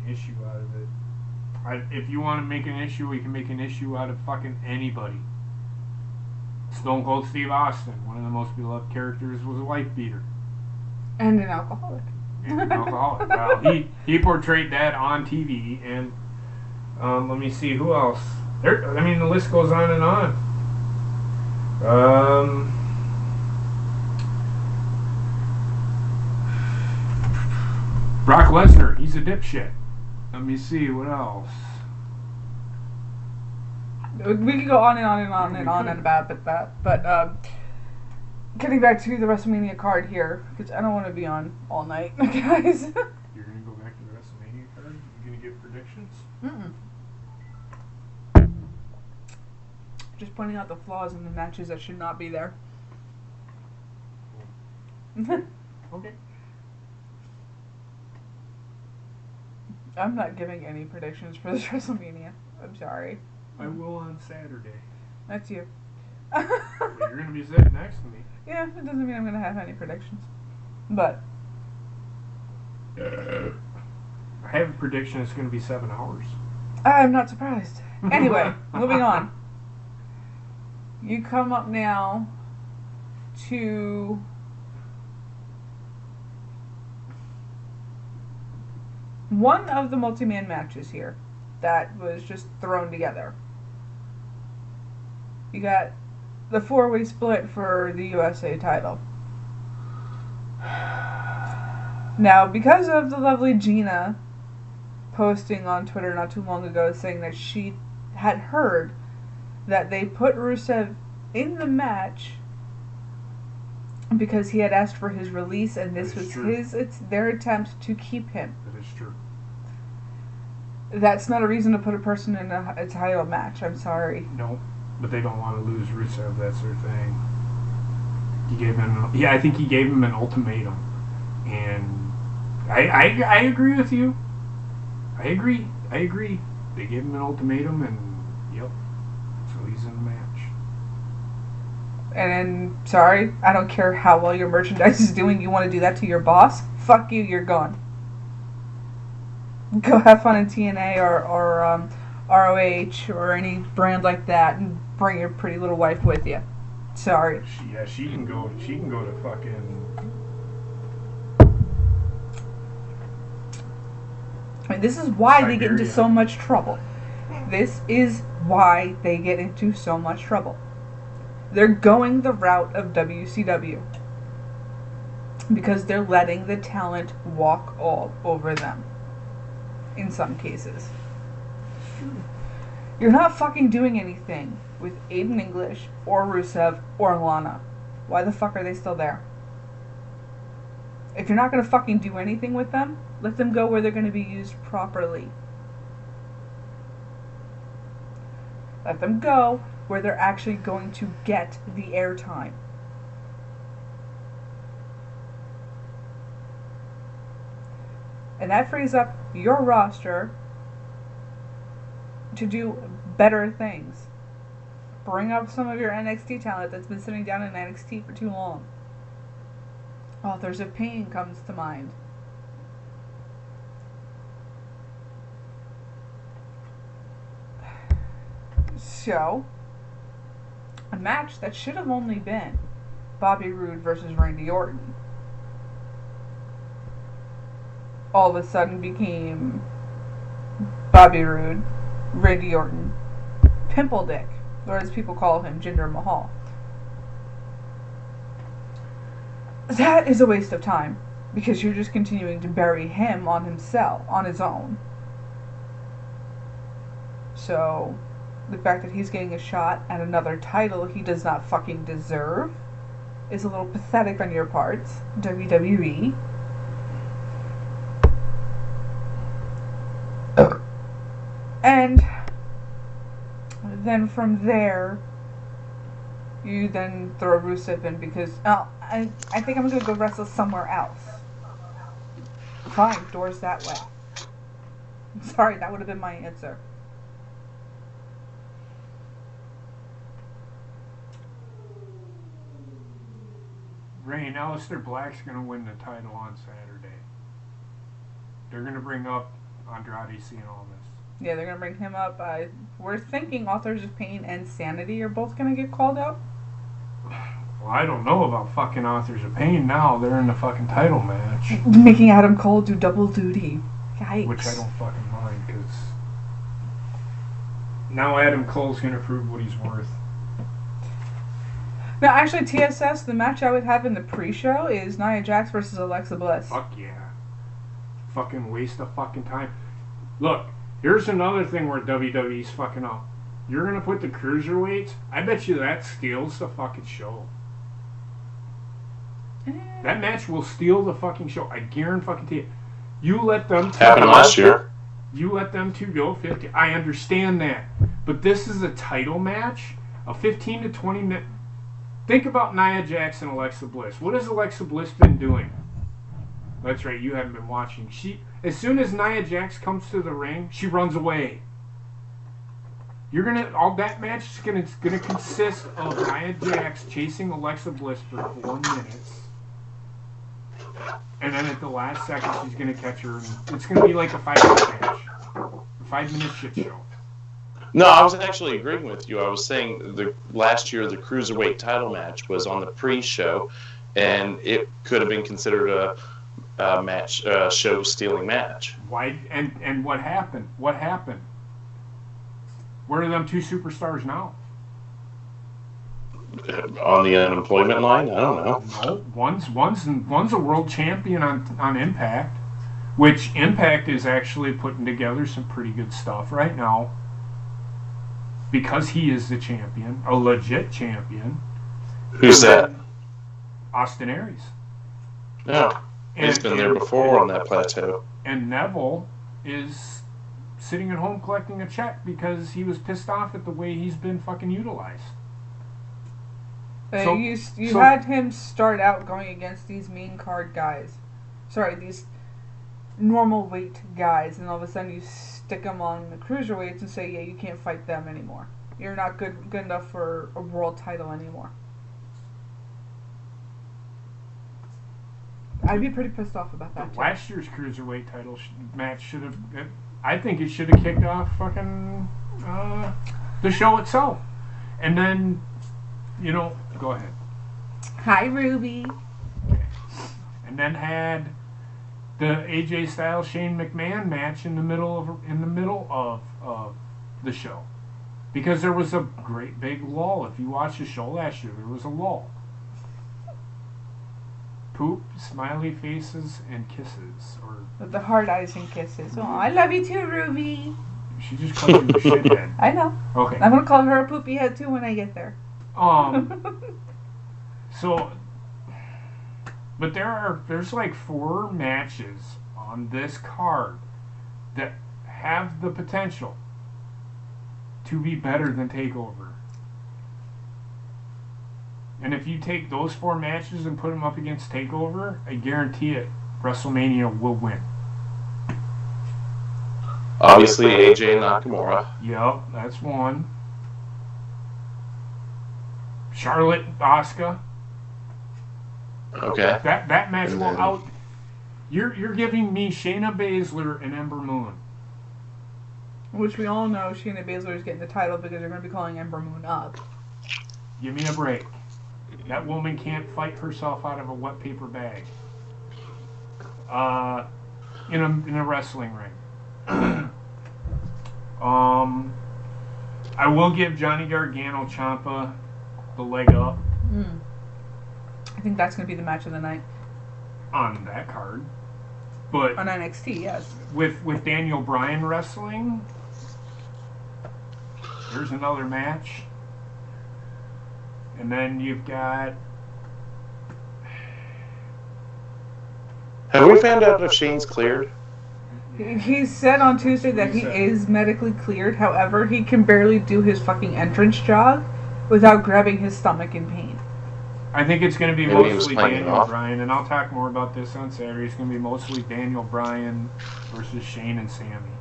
issue out of it? If you want to make an issue, you can make an issue out of fucking anybody. Stone Cold Steve Austin, one of the most beloved characters, was a wife beater. And an alcoholic. And an alcoholic. Well, he portrayed that on TV, and let me see, who else? The list goes on and on. Brock Lesnar, he's a dipshit. Let me see, what else? We could go on and on and on and on and about that, but getting back to the WrestleMania card here, because I don't want to be on all night, guys. You're going to go back to the WrestleMania card? You're going to give predictions? Just pointing out the flaws in the matches that should not be there. Okay. I'm not giving any predictions for this WrestleMania. I'm sorry. I will on Saturday. That's you. But you're going to be sitting next to me. Yeah, it doesn't mean I'm going to have any predictions. But I have a prediction it's going to be 7 hours. I'm not surprised. Anyway, moving on. You come up now to one of the multi-man matches here that was just thrown together. You got the 4-way split for the USA title. Now, because of the lovely Gina posting on Twitter not too long ago saying that she had heard that they put Rusev in the match because he had asked for his release, and this was it's their attempt to keep him. That is true. That's not a reason to put a person in a title match. I'm sorry. No, but they don't want to lose Rusev. That's their thing. I think he gave him an ultimatum, and I agree with you. I agree. They gave him an ultimatum, and yep, so he's in the match. And sorry, I don't care how well your merchandise is doing. You want to do that to your boss? Fuck you. You're gone. Go have fun in TNA or ROH or any brand like that, and bring your pretty little wife with you. Sorry. She can go. She can go to fucking. I mean, this is why Siberia. they get into so much trouble. This is why they get into so much trouble. They're going the route of WCW because they're letting the talent walk all over them. In some cases. You're not fucking doing anything with Aiden English or Rusev or Lana. Why the fuck are they still there? If you're not going to fucking do anything with them, let them go where they're going to be used properly. Let them go where they're actually going to get the airtime. And that frees up your roster to do better things. Bring up some of your NXT talent that's been sitting down in NXT for too long. Authors of Pain comes to mind. So, a match that should have only been Bobby Roode versus Randy Orton all of a sudden became Bobby Roode, Randy Orton, Pimple Dick, or as people call him, Jinder Mahal. That is a waste of time, because you're just continuing to bury him on himself, on his own. So, the fact that he's getting a shot at another title he does not fucking deserve is a little pathetic on your parts, WWE. And then from there, you then throw Rusev in because I think I'm going to go wrestle somewhere else. Fine, doors that way. Sorry, that would have been my answer. Rain, Aleister Black's going to win the title on Saturday. They're going to bring up Andrade Cien Almas. Yeah, they're going to bring him up. We're thinking Authors of Pain and Sanity are both going to get called out. Well, I don't know about fucking Authors of Pain now. They're in the fucking title match. Making Adam Cole do double duty. Yikes. Which I don't fucking mind, because now Adam Cole's going to prove what he's worth. No, actually, TSS, the match I would have in the pre-show is Nia Jax versus Alexa Bliss. Fuck yeah. Fucking waste of fucking time. Look, here's another thing where WWE's fucking up. You're going to put the cruiserweights? I bet you that steals the fucking show. That match will steal the fucking show. I guarantee you. You let them... Happened last year. You let them two go 50. I understand that. But this is a title match. A 15 to 20 minute... Think about Nia Jax and Alexa Bliss. What has Alexa Bliss been doing? That's right, you haven't been watching. As soon as Nia Jax comes to the ring, she runs away. All that match is gonna consist of Nia Jax chasing Alexa Bliss for 4 minutes. And then at the last second, she's going to catch her. And it's going to be like a 5-minute match. A 5-minute shit show. No, I was actually agreeing with you. I was saying last year the Cruiserweight title match was on the pre-show, and it could have been considered a match, show-stealing match. Why? And what happened? What happened? Where are them two superstars now? On the unemployment line? I don't know. No, one's a world champion on Impact, which Impact is actually putting together some pretty good stuff right now because he is the champion, a legit champion. Who's that? Austin Aries. Yeah, he's been there before on that plateau. And Neville is sitting at home collecting a check because he was pissed off at the way he's been fucking utilized. You had him start out going against these main card guys. Sorry, these normal weight guys, and all of a sudden you stick them on the cruiserweights and say, yeah, you can't fight them anymore. You're not good enough for a world title anymore. I'd be pretty pissed off about that, too. Last year's cruiserweight title match should have... I think it should have kicked off fucking the show itself. And then... go ahead. Hi, Ruby. And then had the AJ Styles Shane McMahon match in the middle of the show, because there was a great big lull. If you watched the show last year, there was a lull. Poop, smiley faces, and kisses, or the hard eyes and kisses. Oh, I love you too, Ruby. She just called you a shithead. I know. Okay. I'm gonna call her a poopy head too when I get there. So, but there's like 4 matches on this card that have the potential to be better than TakeOver. And if you take those 4 matches and put them up against TakeOver, I guarantee it, WrestleMania will win. Obviously, AJ Nakamura. Yep, that's one. Charlotte, Asuka. Okay. That match will out. You're giving me Shayna Baszler and Ember Moon. Which we all know Shayna Baszler is getting the title because they're going to be calling Ember Moon up. Give me a break. That woman can't fight herself out of a wet paper bag. In a wrestling ring. I will give Johnny Gargano Ciampa the leg up. I think that's going to be the match of the night. On that card. But on NXT, yes. With Daniel Bryan wrestling, there's another match. And then you've got... Have we found out if Shane's cleared? He said on Tuesday that he is medically cleared. However, he can barely do his fucking entrance jog without grabbing his stomach in pain. I think it's going to be mostly Daniel Bryan, and I'll talk more about this on Saturday. It's going to be mostly Daniel Bryan versus Shane and Sammy.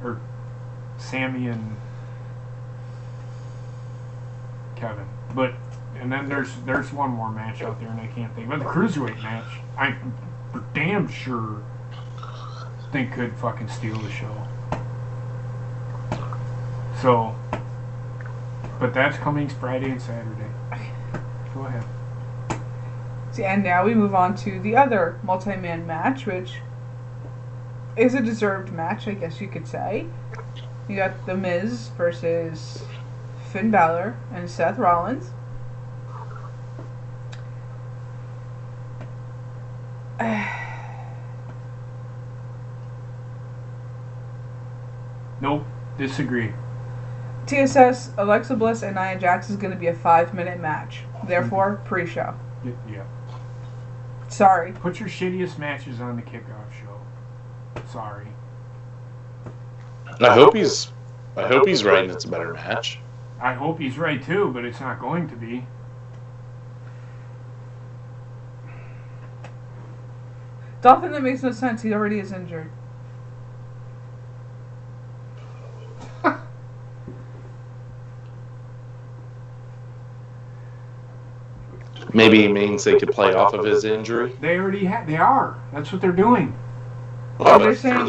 Or Sammy and Kevin. But And then there's one more match out there, and I can't think. But the cruiserweight match, I'm for damn sure think could fucking steal the show. So, but that's coming Friday and Saturday. Go ahead. See, and now we move on to the other multi-man match, which is a deserved match, I guess you could say. You got The Miz versus Finn Balor and Seth Rollins. Nope, disagree. TSS, Alexa Bliss, and Nia Jax is going to be a 5-minute match. Therefore, pre-show. Yeah. Sorry. Put your shittiest matches on the kickoff show. Sorry. I hope he's right and it's a better match. I hope he's right too, but it's not going to be. Dolphin, that makes no sense. He already is injured. Maybe it means they could play off of his injury. They already they are. That's what they're doing. Well, They're saying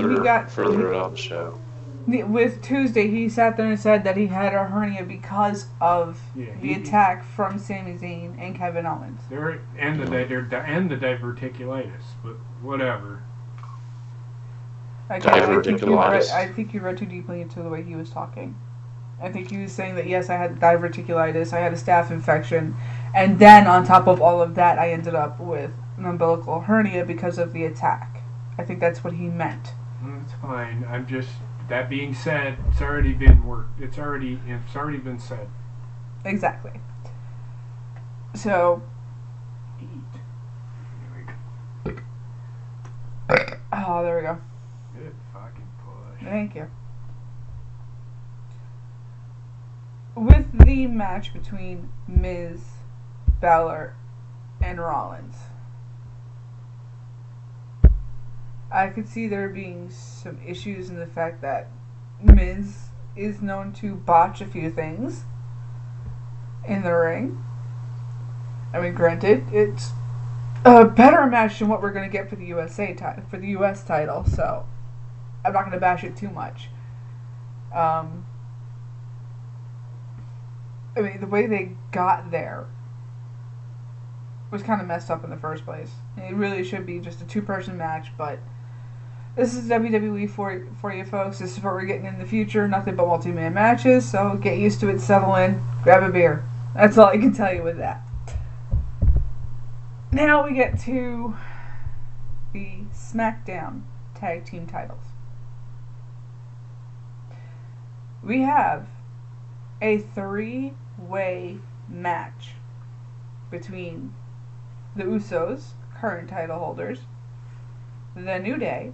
further on the show. With Tuesday, he sat there and said that he had a hernia because of the attack from Sami Zayn and Kevin Owens. And the diverticulitis, but whatever. Diverticulitis. I think you read too deeply into the way he was talking. I think he was saying that, yes, I had diverticulitis, I had a staph infection, and then on top of all of that, I ended up with an umbilical hernia because of the attack. I think that's what he meant. That's fine. I'm just... That being said, it's already been worked. It's already been said. Exactly. So... Oh, there we go. Good fucking push. Thank you. With the match between Miz, Balor, and Rollins, I could see there being some issues in the fact that Miz is known to botch a few things in the ring. I mean, granted, it's a better match than what we're going to get for the for the US title, so I'm not going to bash it too much. I mean, the way they got there was kind of messed up in the first place. It really should be just a 2-person match, but this is WWE for you folks. This is what we're getting in the future. Nothing but multi-man matches, so get used to it, settle in, grab a beer. That's all I can tell you with that. Now we get to the SmackDown Tag Team titles. We have a 3-way match between the Usos, current title holders, the New Day,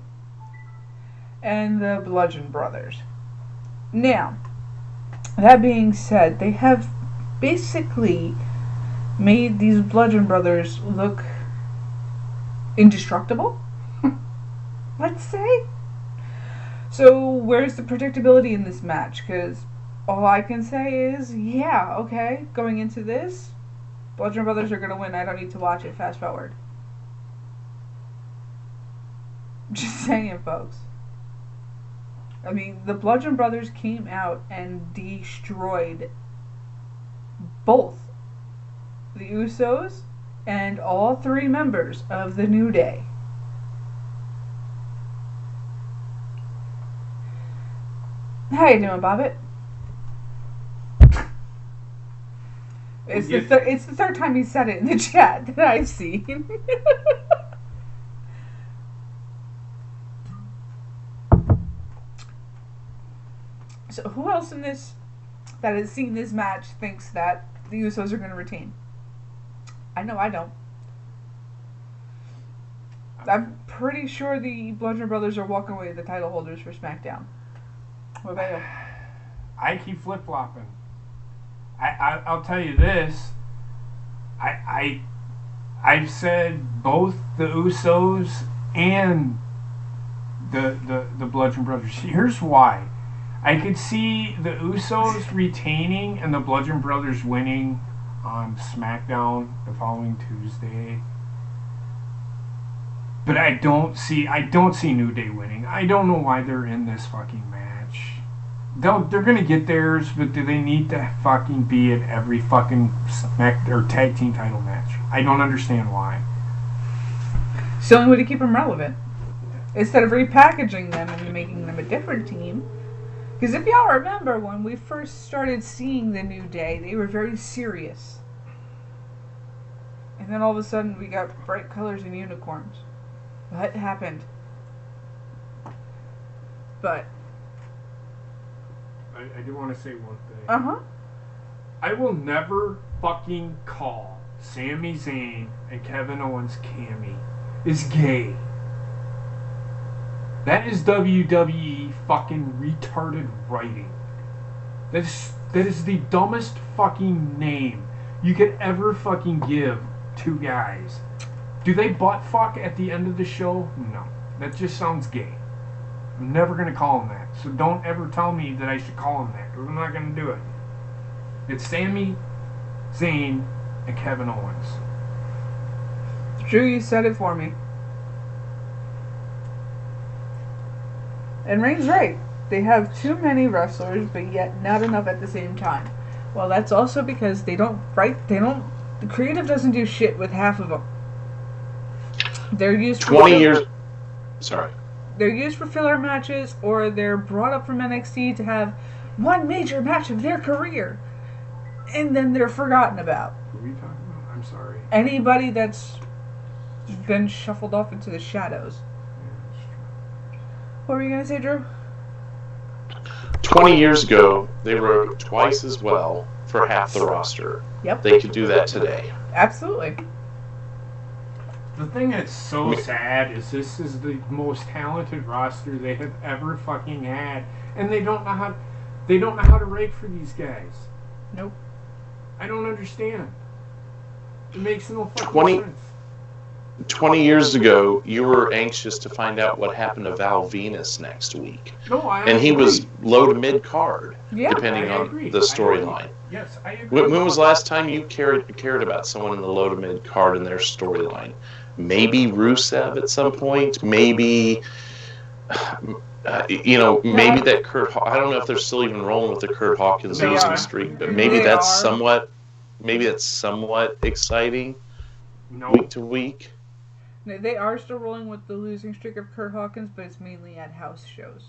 and the Bludgeon Brothers. Now, that being said, they have basically made these Bludgeon Brothers look indestructible, let's say. So, where's the predictability in this match? Because all I can say is, yeah, okay, going into this, Bludgeon Brothers are going to win. I don't need to watch it. Fast forward. Just saying, folks. I mean, the Bludgeon Brothers came out and destroyed both the Usos and all 3 members of the New Day. How you doing, Bobbit? It's the third time he said it in the chat that I've seen. So who else in this that has seen this match thinks that the Usos are going to retain? I know I don't. I'm pretty sure the Bludgeon Brothers are walking away the title holders for SmackDown. What about you? I keep flip-flopping. I'll tell you this. I've said both the Usos and the Bludgeon Brothers. Here's why. I could see the Usos retaining and the Bludgeon Brothers winning on SmackDown the following Tuesday. But I don't see New Day winning. I don't know why they're in this fucking match. They're gonna get theirs, but do they need to fucking be at every fucking tag team title match? I don't understand why. It's the only way to keep them relevant. Instead of repackaging them and making them a different team. Because if y'all remember, when we first started seeing the New Day, they were very serious. And then all of a sudden, we got bright colors and unicorns. What happened? But I do want to say one thing. uh-huh. I will never fucking call Sami Zayn and Kevin Owens' Cammy is gay. That is WWE fucking retarded writing. That is the dumbest fucking name you could ever fucking give two guys. Do they butt fuck at the end of the show? No. That just sounds gay. I'm never going to call them that. So don't ever tell me that I should call them that, because I'm not going to do it. It's Sami Zayn and Kevin Owens. Drew, you said it for me. And Rain's right. They have too many wrestlers, but yet not enough at the same time. Well, that's also because the creative doesn't do shit with half of them. They're used for 20 years. Sorry. They're used for filler matches, or they're brought up from NXT to have one major match of their career, and then they're forgotten about. Who are you talking about? I'm sorry. Anybody that's been shuffled off into the shadows. What were you going to say, Drew? 20 years ago, they wrote twice as well for half the roster. Yep. They could do that today. Absolutely. The thing that's so sad is this is the most talented roster they have ever fucking had, and they don't know how to write for these guys. Nope. I don't understand. It makes no fucking 20 sense. 20 years ago, you were anxious to find out what happened to Val Venus next week. No, I And he agree. was low to mid card, Yeah, depending I on agree. the storyline. Yes, I agree. When was the last time you cared about someone in the low to mid card in their storyline? Maybe Rusev at some point. Maybe, maybe that Kurt. I don't know if they're still even rolling with the Kurt Hawkins They losing are. streak, but maybe They that's are. somewhat. Maybe that's somewhat exciting No. week to week. They are still rolling with the losing streak of Kurt Hawkins, but it's mainly at house shows.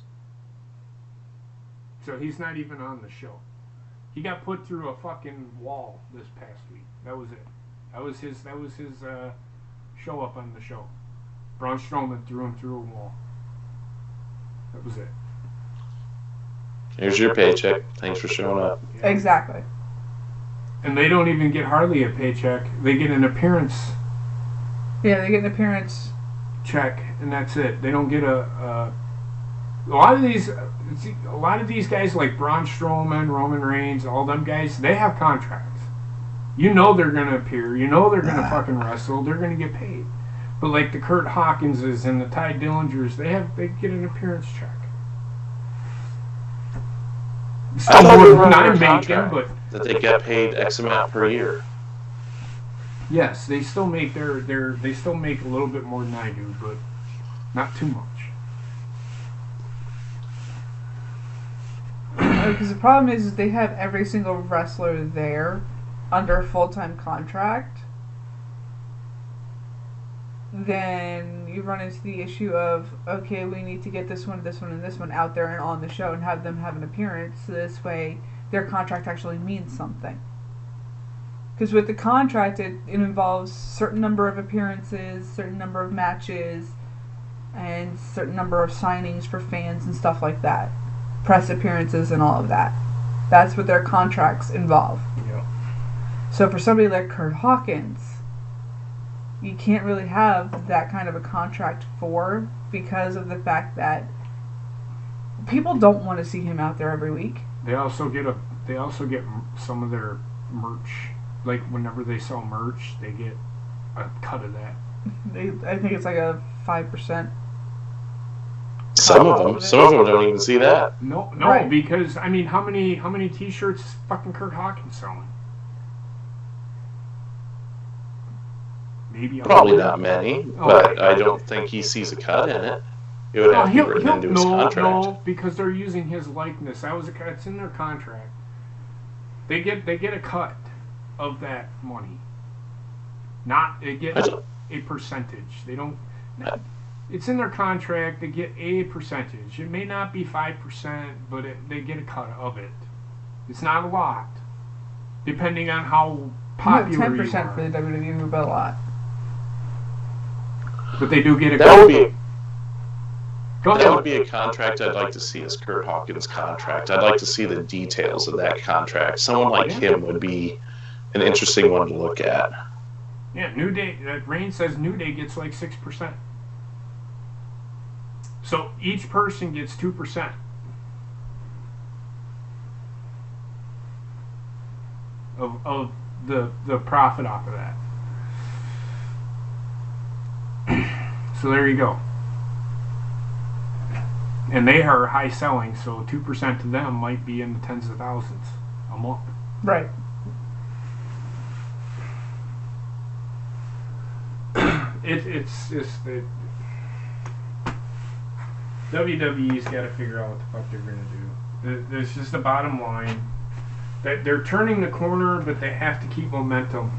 So he's not even on the show. He got put through a fucking wall this past week. That was it. That was his show up on the show. Braun Strowman threw him through a wall. That was it. Here's your paycheck. Thanks for showing up. Yeah. Exactly. And they don't even get hardly a paycheck. They get an appearance Yeah, they get an appearance. check, and that's it. They don't get a lot of these guys like Braun Strowman, Roman Reigns, all them guys, they have contracts. You know they're gonna appear. You know they're gonna fucking wrestle. They're gonna get paid. But like the Kurt Hawkinses and the Ty Dillingers, they get an appearance check. I thought they were More than under I'm making, contract. but That they get paid X amount per year. yes, they still make they still make a little bit more than I do, but not too much. Because the problem is they have every single wrestler there under a full-time contract. Then you run into the issue of, okay, we need to get this one, and this one out there and on the show and have them have an appearance. So this way their contract actually means something. Because with the contract, it involves certain number of appearances, certain number of matches, and certain number of signings for fans and stuff like that. Press appearances and all of that. That's what their contracts involve. Yeah. So for somebody like Kurt Hawkins, you can't really have that kind of a contract for, because of the fact that people don't want to see him out there every week. They also get some of their merch. Like whenever they sell merch, they get a cut of that. I think it's like a 5%. Some of them don't even see that. No, Right. because I mean, how many T-shirts is fucking Kurt Hawkins selling? maybe. Probably not many, but I don't think he sees a cut in it. It would have to be written into his contract. No, because they're using his likeness. It's in their contract. They get a cut of that money. They get a percentage. They don't. It's in their contract. They get a percentage. It may not be 5%, but they get a cut of it. It's not a lot, depending on how popular 10% for the WWE would be a lot. But they do get a cut. That would be a contract I'd like to see as Kurt Hawkins' contract. I'd like to see the details of that contract. Someone like him would be an interesting one to look at. Yeah, New Day. Reigns says New Day gets like 6%. So each person gets 2% of the profit off of that. So there you go. And they are high selling, so 2% to them might be in the tens of thousands a month. Right. It's just that WWE's got to figure out what the fuck they're going to do. There's just the bottom line. That they're turning the corner, but they have to keep momentum.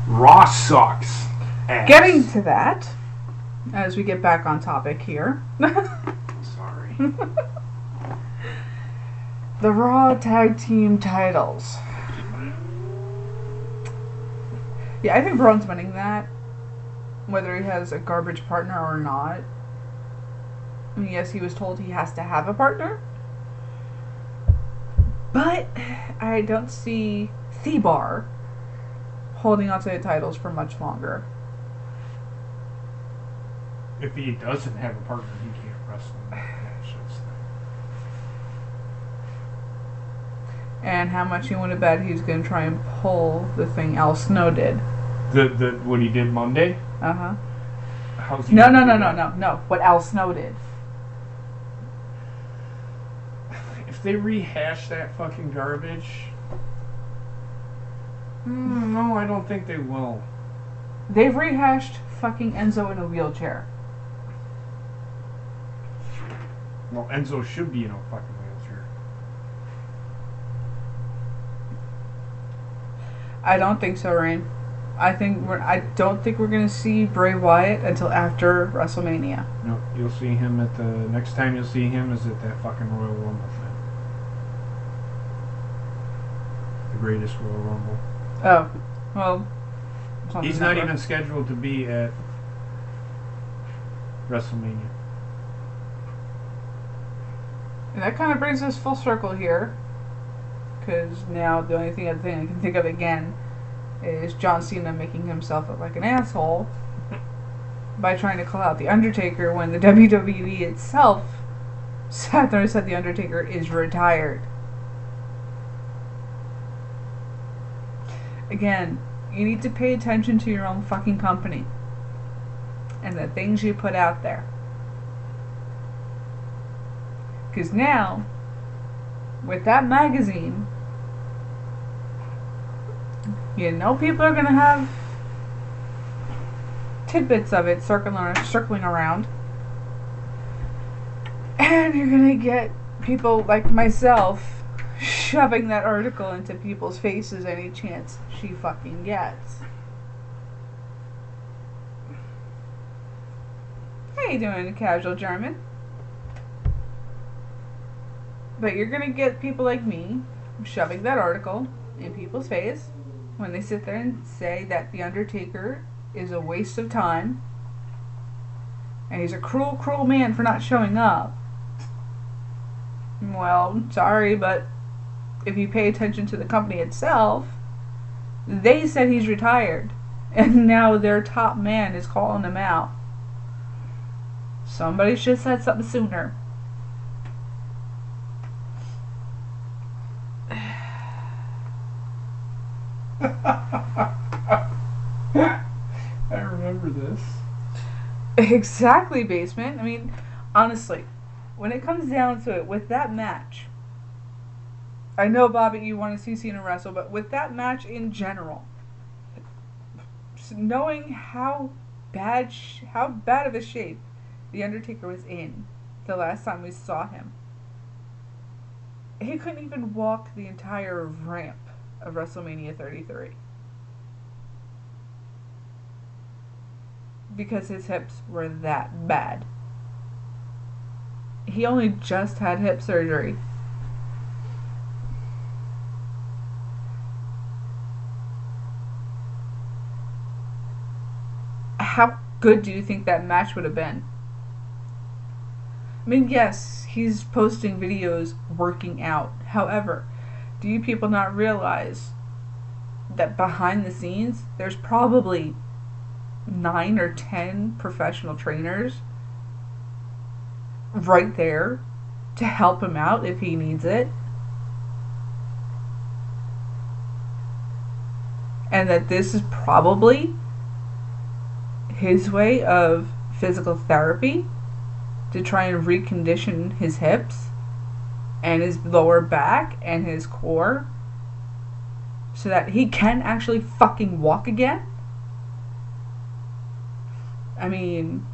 Raw sucks. Ass. Getting to that, as we get back on topic here. Sorry. The Raw Tag Team titles. Yeah, I think Braun's winning that. Whether he has a garbage partner or not. I mean, yes, he was told he has to have a partner. But I don't see Thebar holding on to the titles for much longer. If he doesn't have a partner, he can't wrestle in that match. And how much you want to bet he's going to try and pull the thing Al Snow did? The what he did Monday? Uh-huh. How's he No. What Al Snow did. If they rehash that fucking garbage, no, I don't think they will. They've rehashed fucking Enzo in a wheelchair. Well, Enzo should be in a fucking wheelchair. I don't think so, Rain. I don't think we're gonna see Bray Wyatt until after WrestleMania. No, you'll see him at the next time you'll see him is at that fucking Royal Rumble thing. The greatest Royal Rumble. Oh, well. He's not even scheduled to be at WrestleMania. And that kind of brings us full circle here. Because now the only thing I can think of again is John Cena making himself look like an asshole by trying to call out The Undertaker when the WWE itself sat there and said The Undertaker is retired. Again, you need to pay attention to your own fucking company and the things you put out there. Because now, with that magazine, you know people are going to have tidbits of it circling around. And you're going to get people like myself shoving that article into people's faces any chance she fucking gets. How you doing, Casual German? But you're going to get people like me shoving that article in people's face when they sit there and say that The Undertaker is a waste of time and he's a cruel, cruel man for not showing up. Well, sorry, but if you pay attention to the company itself, they said he's retired and now their top man is calling him out. Somebody should have said something sooner. I remember this. Exactly, Basement. I mean, honestly, when it comes down to it, with that match, I know, Bobby, you want to see Cena wrestle, but with that match in general, knowing how bad of a shape the Undertaker was in the last time we saw him. He couldn't even walk the entire ramp of WrestleMania 33 because his hips were that bad. He only just had hip surgery. How good do you think that match would have been? I mean, yes, he's posting videos working out. However, do you people not realize that behind the scenes, there's probably 9 or 10 professional trainers right there to help him out if he needs it? And that this is probably his way of physical therapy to try and recondition his hips and his lower back and his core so that he can actually fucking walk again? I mean,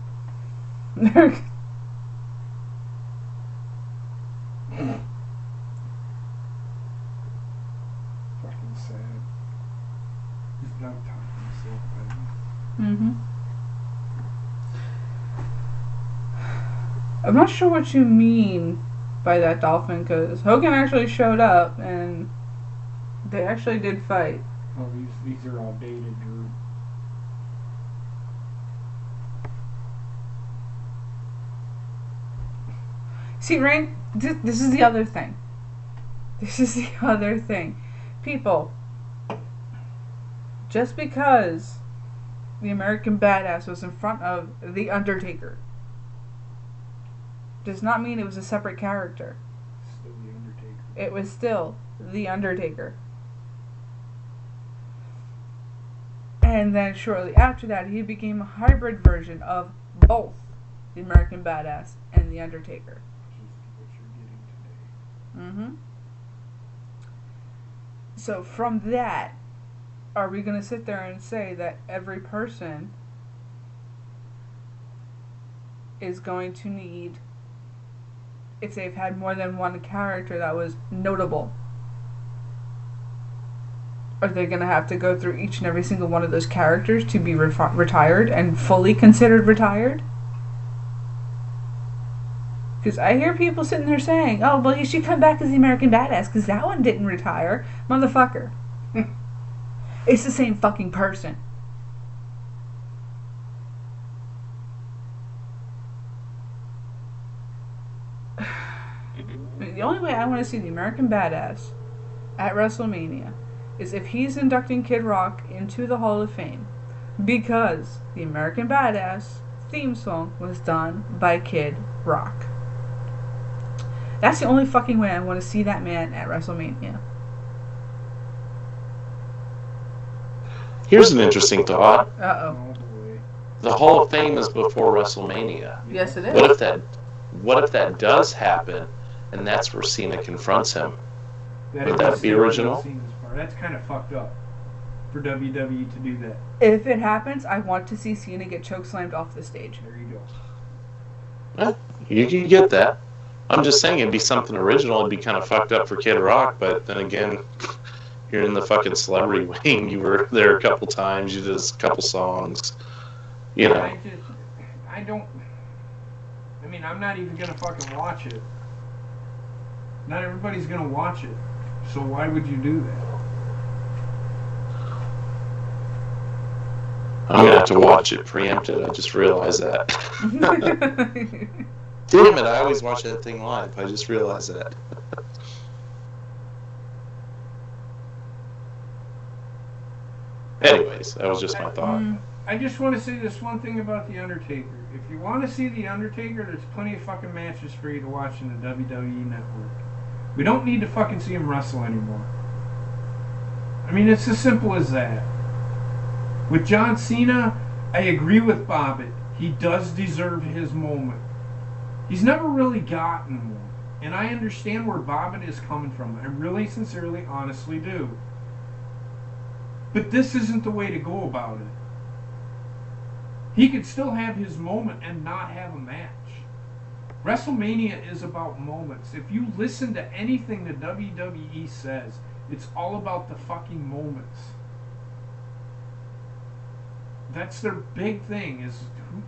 Fucking sad. He's not talking himself, mm-hmm. I'm not sure what you mean by that, Dolphin, because Hogan actually showed up and they actually did fight. Oh, these are all dated, Drew. See, Rain, this is the other thing. This is the other thing. People, just because the American Badass was in front of The Undertaker does not mean it was a separate character. Still the Undertaker. It was still The Undertaker. And then shortly after that, he became a hybrid version of both the American Badass and The Undertaker. Which is what you're getting today. Mm-hmm. So from that, are we going to sit there and say that every person is going to need, if they've had more than one character that was notable, are they going to have to go through each and every single one of those characters to be retired and fully considered retired? Because I hear people sitting there saying, oh, well, he should come back as the American Badass because that one didn't retire. Motherfucker. It's the same fucking person. The only way I want to see the American Badass at WrestleMania is if he's inducting Kid Rock into the Hall of Fame, because the American Badass theme song was done by Kid Rock. That's the only fucking way I want to see that man at WrestleMania. Here's an interesting thought. Uh-oh. All the way. The Hall of Fame is before WrestleMania. Yes, it is. What if that does happen, and that's where Cena confronts him? Would is that be original? Cena's part. That's kind of fucked up for WWE to do that. If it happens, I want to see Cena get chokeslammed off the stage. There you go. Well, you can get that. I'm just saying it'd be something original. It'd be kind of fucked up for Kid Rock, but then again, you're in the fucking celebrity wing. You were there a couple times. You did a couple songs. You know. I'm not even gonna fucking watch it. Not everybody's gonna watch it. So why would you do that? I'm gonna have to watch it preempted. I just realized that. Damn it! I always watch that thing live. I just realized that. Anyways, that was just my thought. I just want to say this one thing about The Undertaker. If you want to see The Undertaker, there's plenty of fucking matches for you to watch in the WWE Network. We don't need to fucking see him wrestle anymore. I mean, it's as simple as that. With John Cena, I agree with Bobbitt. He does deserve his moment. He's never really gotten one. And I understand where Bobbitt is coming from. I really, sincerely, honestly do. But this isn't the way to go about it. He could still have his moment and not have a match. WrestleMania is about moments. If you listen to anything the WWE says, it's all about the fucking moments. That's their big thing,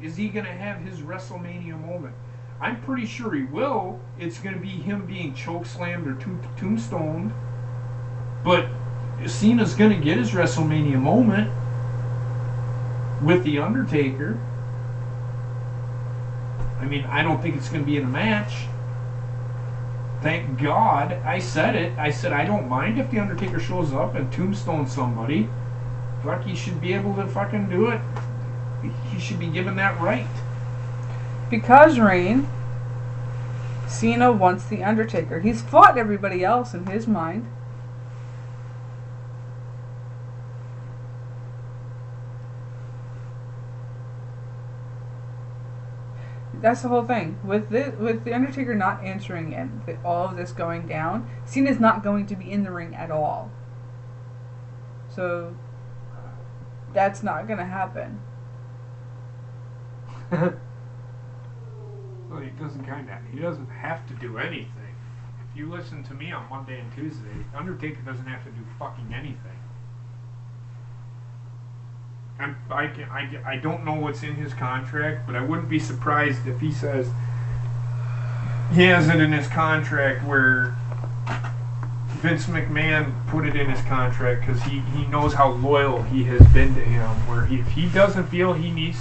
is he going to have his WrestleMania moment? I'm pretty sure he will. It's going to be him being chokeslammed or tombstoned. But Cena's going to get his WrestleMania moment with The Undertaker. I mean, I don't think it's going to be in a match. Thank God. I said it. I said I don't mind if The Undertaker shows up and tombstones somebody. Fuck, he should be able to fucking do it. He should be given that right. Because, Rain, Cena wants The Undertaker. He's fought everybody else in his mind. That's the whole thing. With The Undertaker not answering and all of this going down, Cena's not going to be in the ring at all. So, that's not going to happen. Well, he doesn't have to do anything. If you listen to me on Monday and Tuesday, Undertaker doesn't have to do fucking anything. I don't know what's in his contract, but I wouldn't be surprised if he says he has it in his contract where Vince McMahon put it in his contract because he knows how loyal he has been to him, where if he doesn't feel he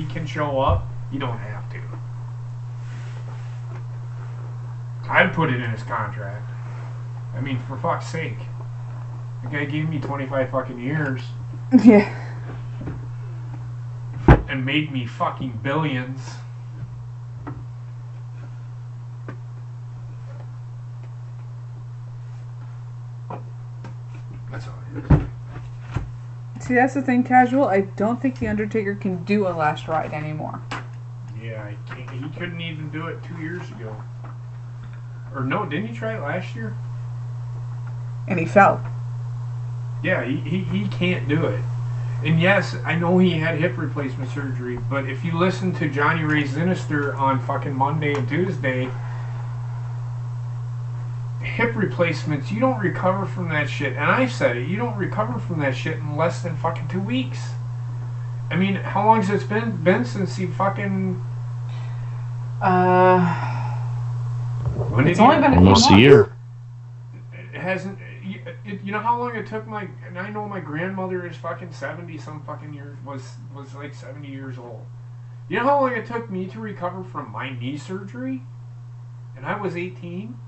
can show up, you don't have to. I'd put it in his contract. I mean, for fuck's sake. The guy gave me 25 fucking years. Yeah. And made me fucking billions. That's all it is. See, that's the thing, Casual. I don't think The Undertaker can do a last ride anymore. Yeah, he couldn't even do it 2 years ago. Or no, didn't he try it last year? And he fell. Yeah, he can't do it. And yes, I know he had hip replacement surgery, but if you listen to Johnny Ray Sinister on fucking Monday and Tuesday, hip replacements, you don't recover from that shit. And I said it, you don't recover from that shit in less than fucking 2 weeks. I mean, how long has it been since he fucking... It's only been almost a year. It hasn't... You know how long it took and I know my grandmother is fucking 70 some fucking years, was like 70 years old. You know how long it took me to recover from my knee surgery? And I was 18?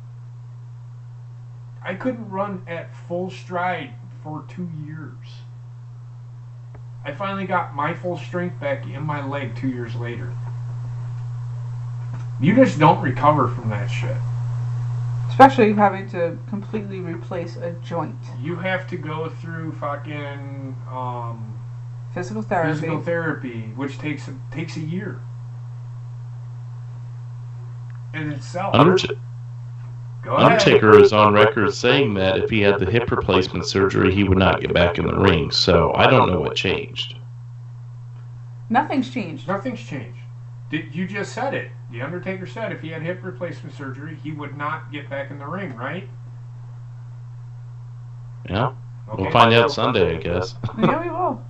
I couldn't run at full stride for 2 years. I finally got my full strength back in my leg 2 years later. You just don't recover from that shit. Especially having to completely replace a joint. You have to go through fucking Physical therapy, which takes a year. In itself. Undertaker is on record saying that if he had the hip replacement surgery, he would not get back in the ring. So I don't know what changed. Nothing's changed. Nothing's changed. You just said it. The Undertaker said if he had hip replacement surgery, he would not get back in the ring, right? Yeah. Okay. We'll find out Sunday, I guess. Yeah, we will.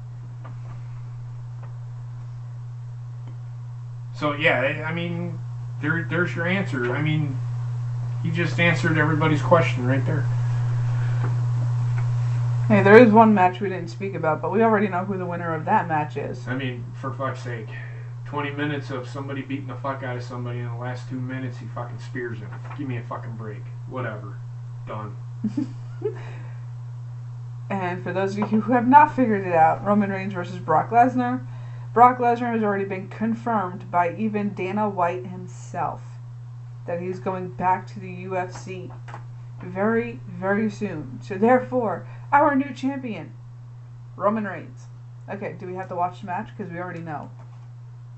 So, yeah, I mean, there's your answer. I mean, you just answered everybody's question right there. Hey, there is one match we didn't speak about, but we already know who the winner of that match is. I mean, for fuck's sake. 20 minutes of somebody beating the fuck out of somebody, in the last 2 minutes he fucking spears him. Give me a fucking break. Whatever. Done. And for those of you who have not figured it out, Roman Reigns versus Brock Lesnar. Brock Lesnar has already been confirmed by even Dana White himself that he's going back to the UFC very, very soon. So therefore, our new champion, Roman Reigns. Okay, do we have to watch the match? Because we already know.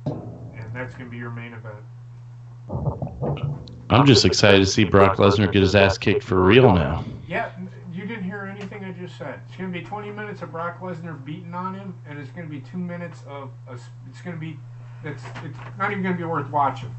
And that's going to be your main event. I'm just excited to see Brock Lesnar get his ass kicked for real now. Yeah, you didn't hear anything I just said. It's going to be 20 minutes of Brock Lesnar beating on him, and it's going to be 2 minutes of it's going to be it's not even going to be worth watching.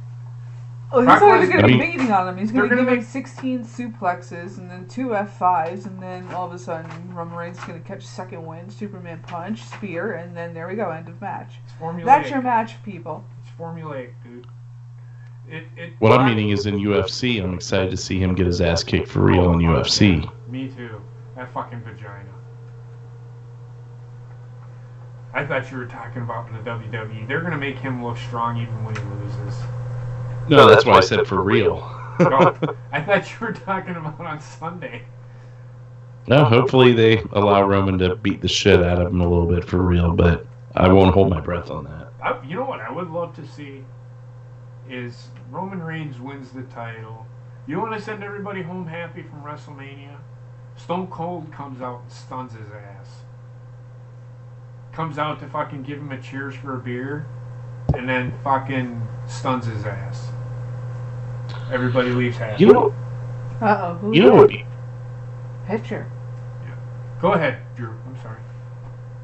Oh, he's Brock not even going to be Lesnar- beating on him. He's going They're to give gonna him make- 16 suplexes and then 2 F5s, and then all of a sudden Roman Reigns is going to catch a second win, Superman punch, spear, and then there we go, end of match. It's formulaic. That's your match, people. It's formulaic, dude. What I'm meaning is in UFC, I'm excited to see him get his ass kicked for real in UFC. Me too. That fucking vagina. I thought you were talking about in the WWE. They're going to make him look strong even when he loses. No, that's why I said for real. No, I thought you were talking about on Sunday. No, hopefully they allow Roman to beat the shit out of him a little bit for real, but I won't hold my breath on that. You know what I would love to see is Roman Reigns wins the title. You want to send everybody home happy from WrestleMania? Stone Cold comes out and stuns his ass. Comes out to fucking give him a cheers for a beer, and then fucking stuns his ass. Everybody leaves happy. You know, Uh-oh. you know what would be Picture. Go ahead, Drew. I'm sorry.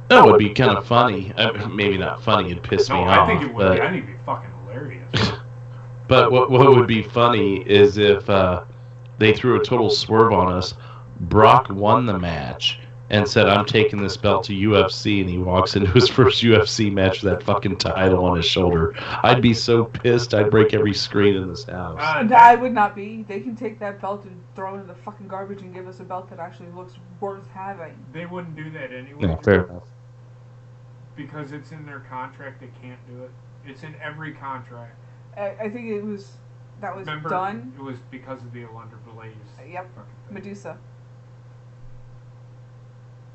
that would be kind of funny. Maybe not funny. It'd piss me No, off. I think it would but, be. I think it'd be fucking hilarious. But what would be funny is if they threw a total swerve on us. Brock won the match and said, "I'm taking this belt to UFC," and he walks into his first UFC match with that fucking title on his shoulder. I'd be so pissed. I'd break every screen in this house. I would not be. They can take that belt and throw it in the fucking garbage and give us a belt that actually looks worth having. They wouldn't do that anyway. Yeah, fair enough. Because it's in their contract, they can't do it. It's in every contract. I think that was Remember, done. it was because of the Alundra Blaze. Yep. fucking thing. Medusa.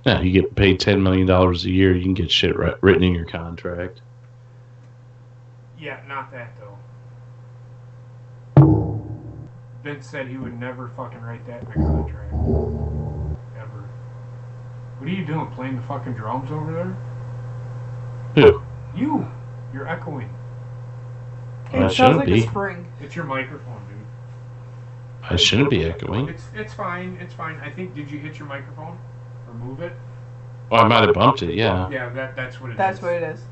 Yeah, you get paid $10 million a year, you can get shit written in your contract. Yeah, not that though. Vince said he would never fucking write that in the contract. Ever. What are you doing? Playing the fucking drums over there? Who? You! You're echoing. It I sounds shouldn't like be. a spring. It's your microphone, dude. I shouldn't be echoing. It's fine. It's fine. I think, did you hit your microphone? Or move it? Oh, I might have bumped it, yeah. Yeah, that's what it is. That's what it is.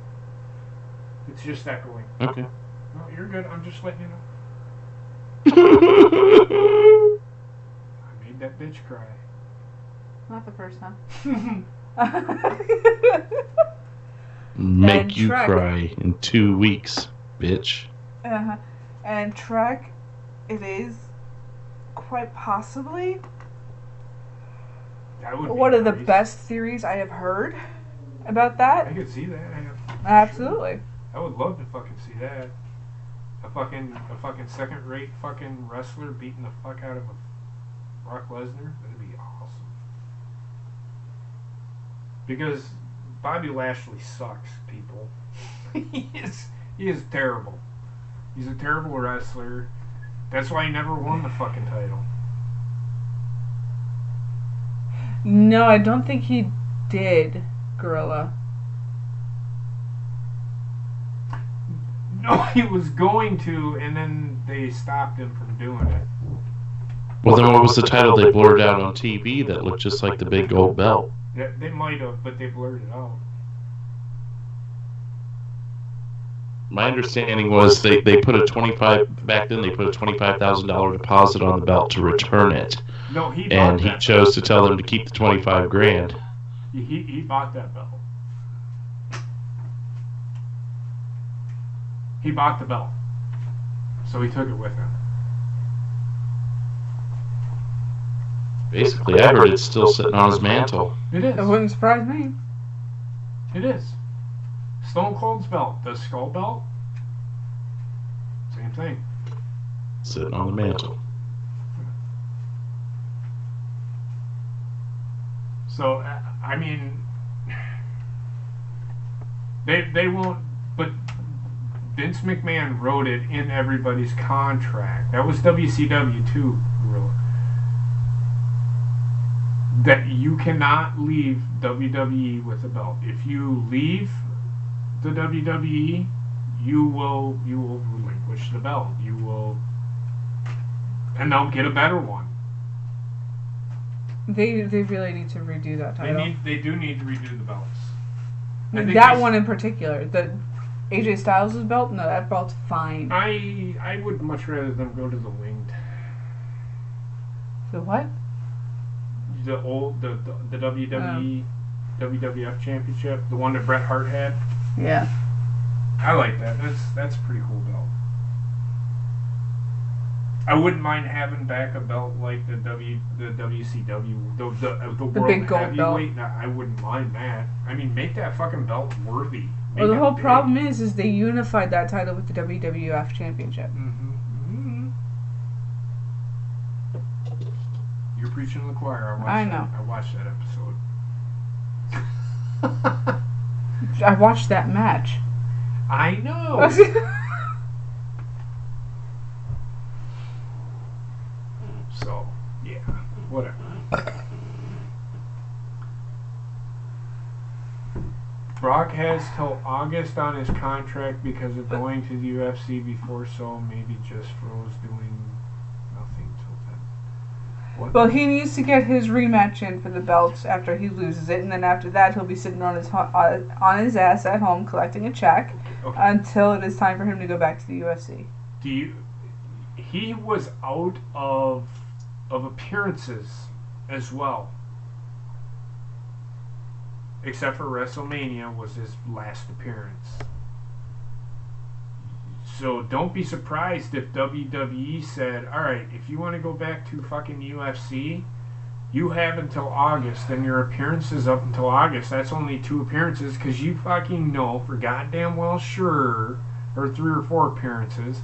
It's just echoing. Okay. No, you're good. I'm just letting you know. I made that bitch cry. Not the first time. Make And you Shrek. cry in 2 weeks, bitch. Uh-huh. And Trek, it is quite possibly That would be one of the nice. best theories I have heard about I that. could see that. Absolutely. I would love to fucking see that. A fucking second-rate fucking wrestler beating the fuck out of a Brock Lesnar. That'd be awesome. Because Bobby Lashley sucks, people. he is terrible. He's a terrible wrestler. That's why he never won the fucking title. No, I don't think he did, Gorilla. No, he was going to, and then they stopped him from doing it. Well, then what was the title they blurred out on TV that looked just like the big gold belt? Yeah, they might have, but they blurred it out. My understanding was they put a $25,000 deposit on the belt to return it, No, he bought and he that chose belt. to tell them to keep the 25 grand. He bought that belt. He bought the belt. So he took it with him. Basically, I heard it's still sitting on his mantle. It is. It wouldn't surprise me. It is. Stone Cold's belt. The skull belt. Same thing. Sitting on the mantle. So, I mean, they won't, but Vince McMahon wrote it in everybody's contract. That was WCW too, Gorilla. That you cannot leave WWE with a belt. If you leave the WWE, you will relinquish the belt. You will, and they'll get a better one. They really need to redo that title. They do need to redo the belts. I think That one in particular, the AJ Styles' belt. No, that belt's fine. I would much rather them go to the winged. The what? The WWE WWF Championship, the one that Bret Hart had. Yeah. I like that. That's a pretty cool belt. I wouldn't mind having back a belt like the WCW, the World big gold Heavyweight. belt. I wouldn't mind that. I mean, make that fucking belt worthy. Well, the whole problem is they unified that title with the WWF Championship. Mm-hmm. You're preaching to the choir. I know. I watched that episode. I watched that match. I know. So, yeah, whatever. Brock has till August on his contract because of going to the UFC before, so maybe just Rose doing nothing till then. What? Well, he needs to get his rematch in for the belts after he loses it, and then after that he'll be sitting on his ass at home collecting a check until it is time for him to go back to the UFC. He was out of appearances as well. Except for WrestleMania was his last appearance. So don't be surprised if WWE said, alright, if you want to go back to fucking UFC, you have until August, and your appearance is up until August. That's only 2 appearances, because you fucking know for goddamn well sure, or 3 or 4 appearances,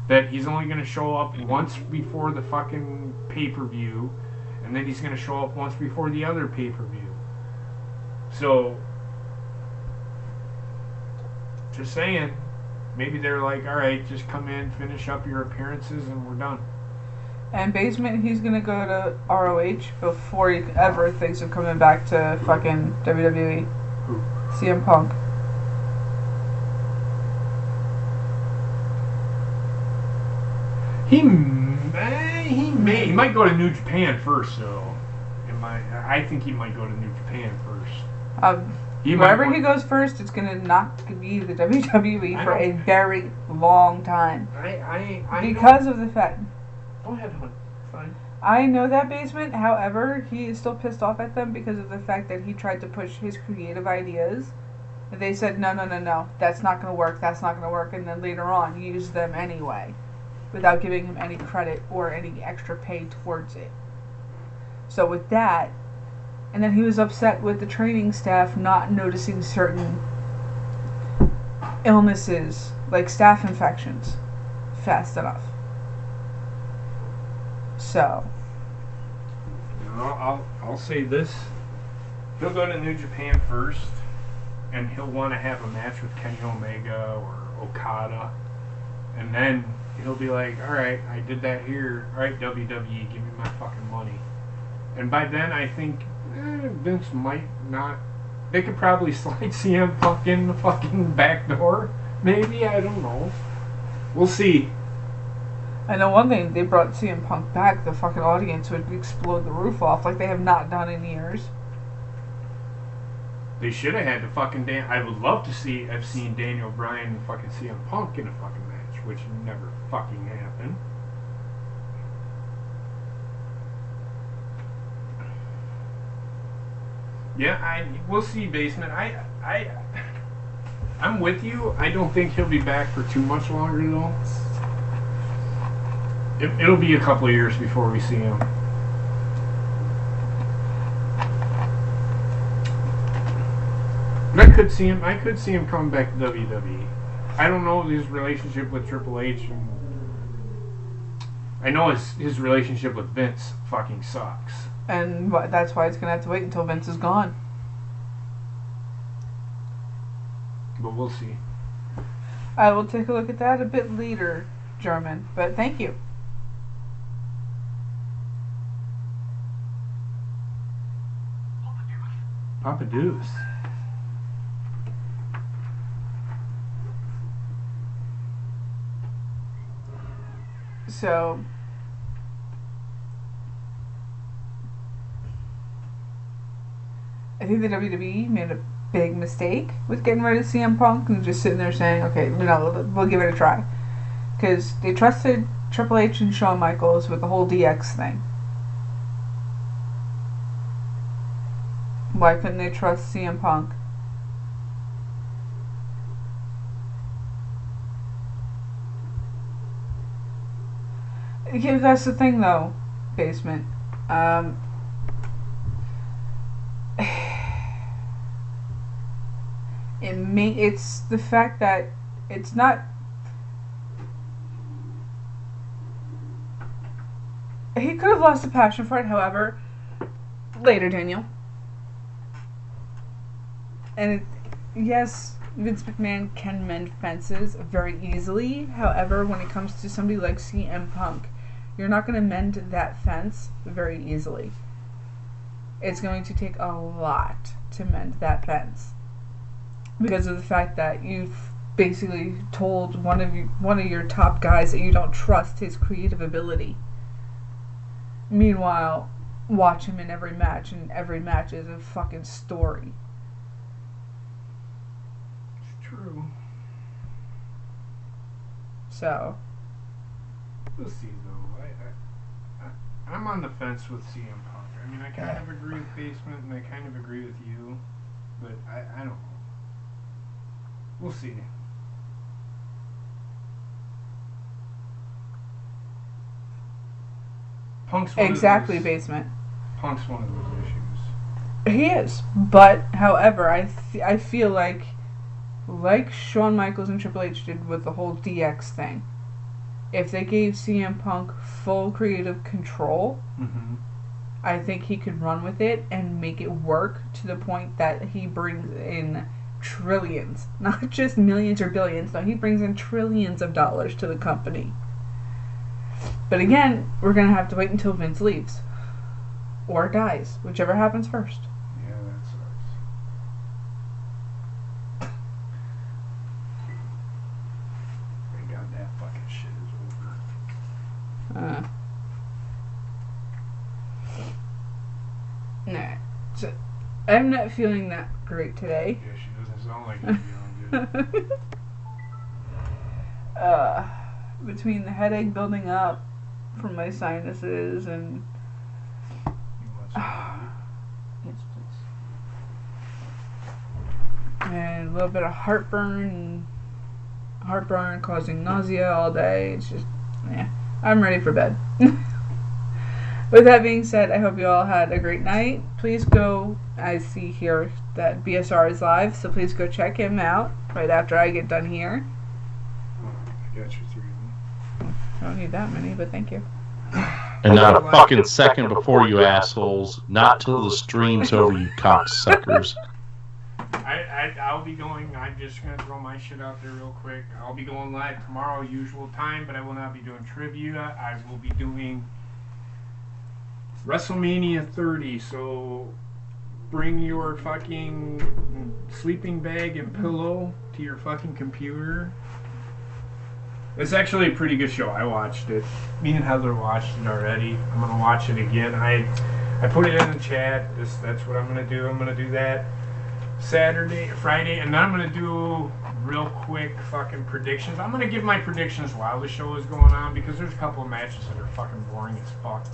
that he's only going to show up once before the fucking pay-per-view, and then he's going to show up once before the other pay-per-view. So, just saying, maybe they're like, alright, just come in, finish up your appearances, and we're done. And Basement, he's going to go to ROH before he ever thinks of coming back to fucking WWE. Who? CM Punk. He might go to New Japan first, though. I think he might go to New Japan first. Wherever he goes first, it's going to not be the WWE for a very long time. Because of the fact... Go ahead, hon. Fine. I know that, Basement. However, he is still pissed off at them because of the fact that he tried to push his creative ideas. And they said, no, that's not going to work, and then later on used them anyway, without giving him any credit or any extra pay towards it. So with that, and then he was upset with the training staff not noticing certain illnesses, like staph infections, fast enough. So. I'll say this. He'll go to New Japan first, and he'll want to have a match with Kenny Omega or Okada, and then he'll be like, alright, I did that here, alright WWE, give me my fucking money. And by then I think Vince might not, they could probably slide CM Punk in the fucking back door, maybe, I don't know. We'll see. I know one thing, they brought CM Punk back, the fucking audience would explode the roof off like they have not done in years. They should have had the fucking I would love to have seen Daniel Bryan and fucking CM Punk in a fucking match, which never fucking happened. Yeah, we'll see, Basement. I'm with you. I don't think he'll be back for too much longer, though. It'll be a couple of years before we see him. I could see him coming back to WWE. I don't know his relationship with Triple H, and I know his relationship with Vince fucking sucks. And that's why it's gonna have to wait until Vince is gone. But we'll see. I will take a look at that a bit later, German. But thank you. Papa Deuce. So, I think the WWE made a big mistake with getting rid of CM Punk and just sitting there saying, okay, we'll give it a try. Because they trusted Triple H and Shawn Michaels with the whole DX thing. Why couldn't they trust CM Punk? Yeah, that's the thing, though, Basement. It's the fact that it's not. He could have lost the passion for it, however, later, Daniel. And yes, Vince McMahon can mend fences very easily. However, when it comes to somebody like CM Punk, you're not going to mend that fence very easily. It's going to take a lot to mend that fence. Because of the fact that you've basically told one of your top guys that you don't trust his creative ability. Meanwhile, watch him in every match, and every match is a fucking story. It's true. So. We'll see, though. I'm on the fence with CM Punk. I mean, I kind of agree with Basement, and I kind of agree with you, but I don't know. We'll see. Punk's one Exactly, of those, Basement. Punk's one of those issues. He is. But, however, I feel like Shawn Michaels and Triple H did with the whole DX thing, if they gave CM Punk full creative control, I think he could run with it and make it work to the point that he brings in trillions. Not just millions or billions. No, he brings in trillions of dollars to the company. But again, we're going to have to wait until Vince leaves. Or dies. Whichever happens first. Yeah, that sucks. Thank God that fucking shit is over. Nah. So, I'm not feeling that great today. Yeah, she doesn't sound like she's feeling good. Between the headache building up from my sinuses and Yes, please. and a little bit of heartburn causing nausea all day. It's just, yeah, I'm ready for bed. With that being said, I hope you all had a great night. Please go, I see here that BSR is live, so please go check him out right after I get done here. I got you 3 of them. I don't need that many, but thank you. And not a fucking second before, you assholes. Not till the stream's over, you cocksuckers. I'll be going. I'm just going to throw my shit out there real quick. I'll be going live tomorrow, usual time, but I will not be doing trivia. I will be doing WrestleMania 30, so bring your fucking sleeping bag and pillow to your fucking computer. It's actually a pretty good show. I watched it. Me and Heather watched it already. I'm going to watch it again. I put it in the chat. That's what I'm going to do. I'm going to do that Friday, and then I'm going to do real quick fucking predictions. I'm going to give my predictions while the show is going on, because there's a couple of matches that are fucking boring as fuck.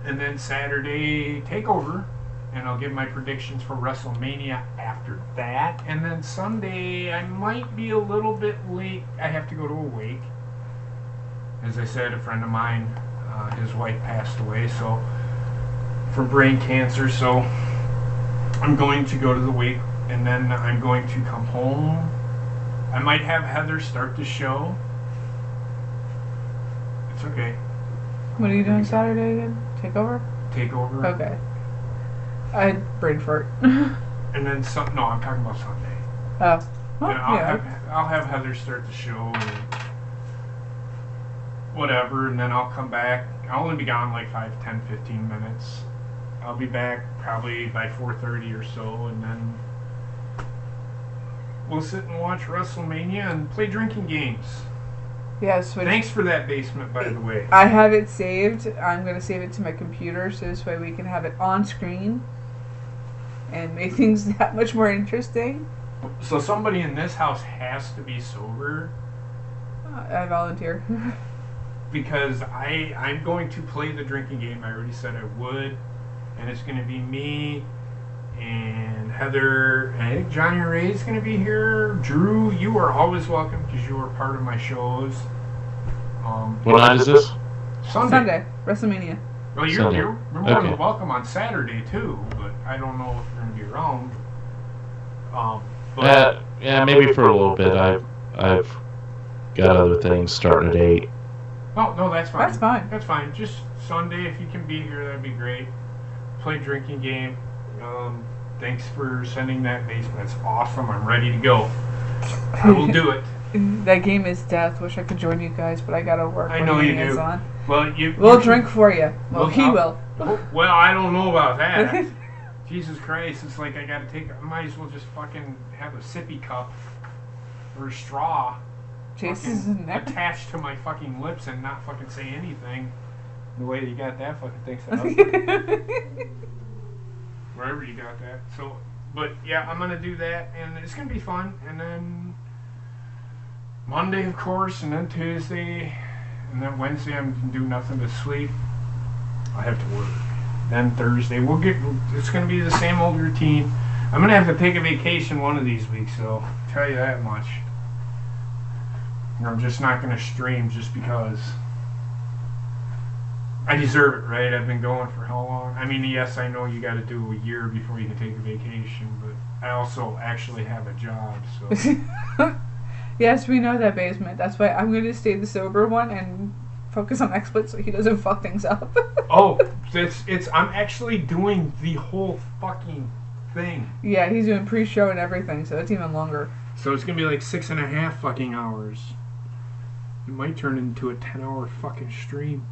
And then Saturday, TakeOver, and I'll give my predictions for WrestleMania after that. And then Sunday, I might be a little bit late. I have to go to a wake. As I said, a friend of mine, his wife passed away from brain cancer, so I'm going to go to the wake, and then I'm going to come home. I might have Heather start the show. It's okay. What are you doing Saturday again? TakeOver? TakeOver. Okay. I had brain fart. And then no, I'm talking about Sunday. Oh. Well, I'll have Heather start the show and whatever, and then I'll come back. I'll only be gone like 5, 10, 15 minutes. I'll be back probably by 4:30 or so, and then we'll sit and watch WrestleMania and play drinking games. Yes. Thanks for that, Basement, by the way. I have it saved. I'm going to save it to my computer, so this way we can have it on screen and make things that much more interesting. So somebody in this house has to be sober I volunteer. because I'm going to play the drinking game. I already said I would, and it's going to be me and Heather, and I think Johnny Ray's going to be here. Drew, you are always welcome because you are part of my shows. What night is this? Sunday, WrestleMania. Well, you're more than welcome on Saturday too, but I don't know if you're going to be around. Yeah, maybe for a little bit. I've got other things starting at 8. Oh, no, that's fine. That's fine. That's fine. Just Sunday, if you can be here, that'd be great. Play drinking game. Thanks for sending that basement. That's awesome. I'm ready to go. I will do it. That game is death. Wish I could join you guys, but I gotta work. I know you do. On. Well, we'll drink for you. Well, he will. Well, I don't know about that. Jesus Christ, it's like I gotta take. I might as well just fucking have a sippy cup or a straw attached to my fucking lips and not fucking say anything. The way you got that fucking thing set up. Wherever you got that. So, but yeah, I'm gonna do that, and it's gonna be fun. And then Monday, of course, and then Tuesday, and then Wednesday, I'm gonna do nothing but sleep. I have to work. Then Thursday, it's gonna be the same old routine. I'm gonna have to take a vacation one of these weeks, though. I'll tell you that much. I'm just not gonna stream just because. I deserve it, right? I've been going for how long? I mean, yes, I know you got to do a year before you can take a vacation, but I also actually have a job, so. Yes, we know that, basement. That's why I'm going to stay the sober one and focus on XSplit so he doesn't fuck things up. Oh, I'm actually doing the whole fucking thing. Yeah, he's doing pre-show and everything, so it's even longer. So it's going to be like 6.5 fucking hours. It might turn into a 10-hour fucking stream.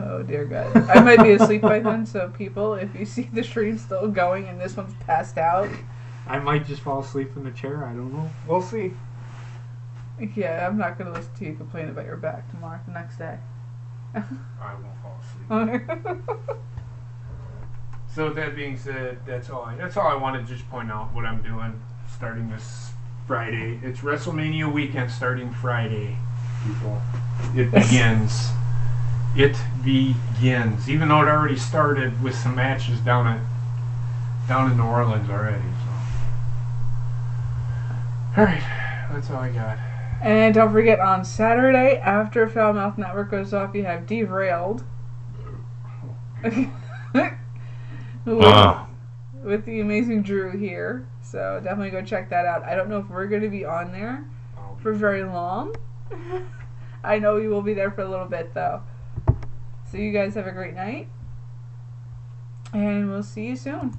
Oh, dear God. I might be asleep by then, so people, if you see the stream still going and this one's passed out. I might just fall asleep in the chair. I don't know. We'll see. Yeah, I'm not going to listen to you complain about your back tomorrow, the next day. I won't fall asleep. So with that being said, that's all I wanted to just point out what I'm doing starting this Friday. It's WrestleMania weekend starting Friday, people. It begins. It begins. Even though it already started with some matches down in New Orleans already. So, all right, that's all I got. And don't forget, on Saturday after Foul Mouth Network goes off, you have Derailed with the amazing Drew here. So definitely go check that out. I don't know if we're going to be on there for very long. I know we will be there for a little bit though. So you guys have a great night, and we'll see you soon.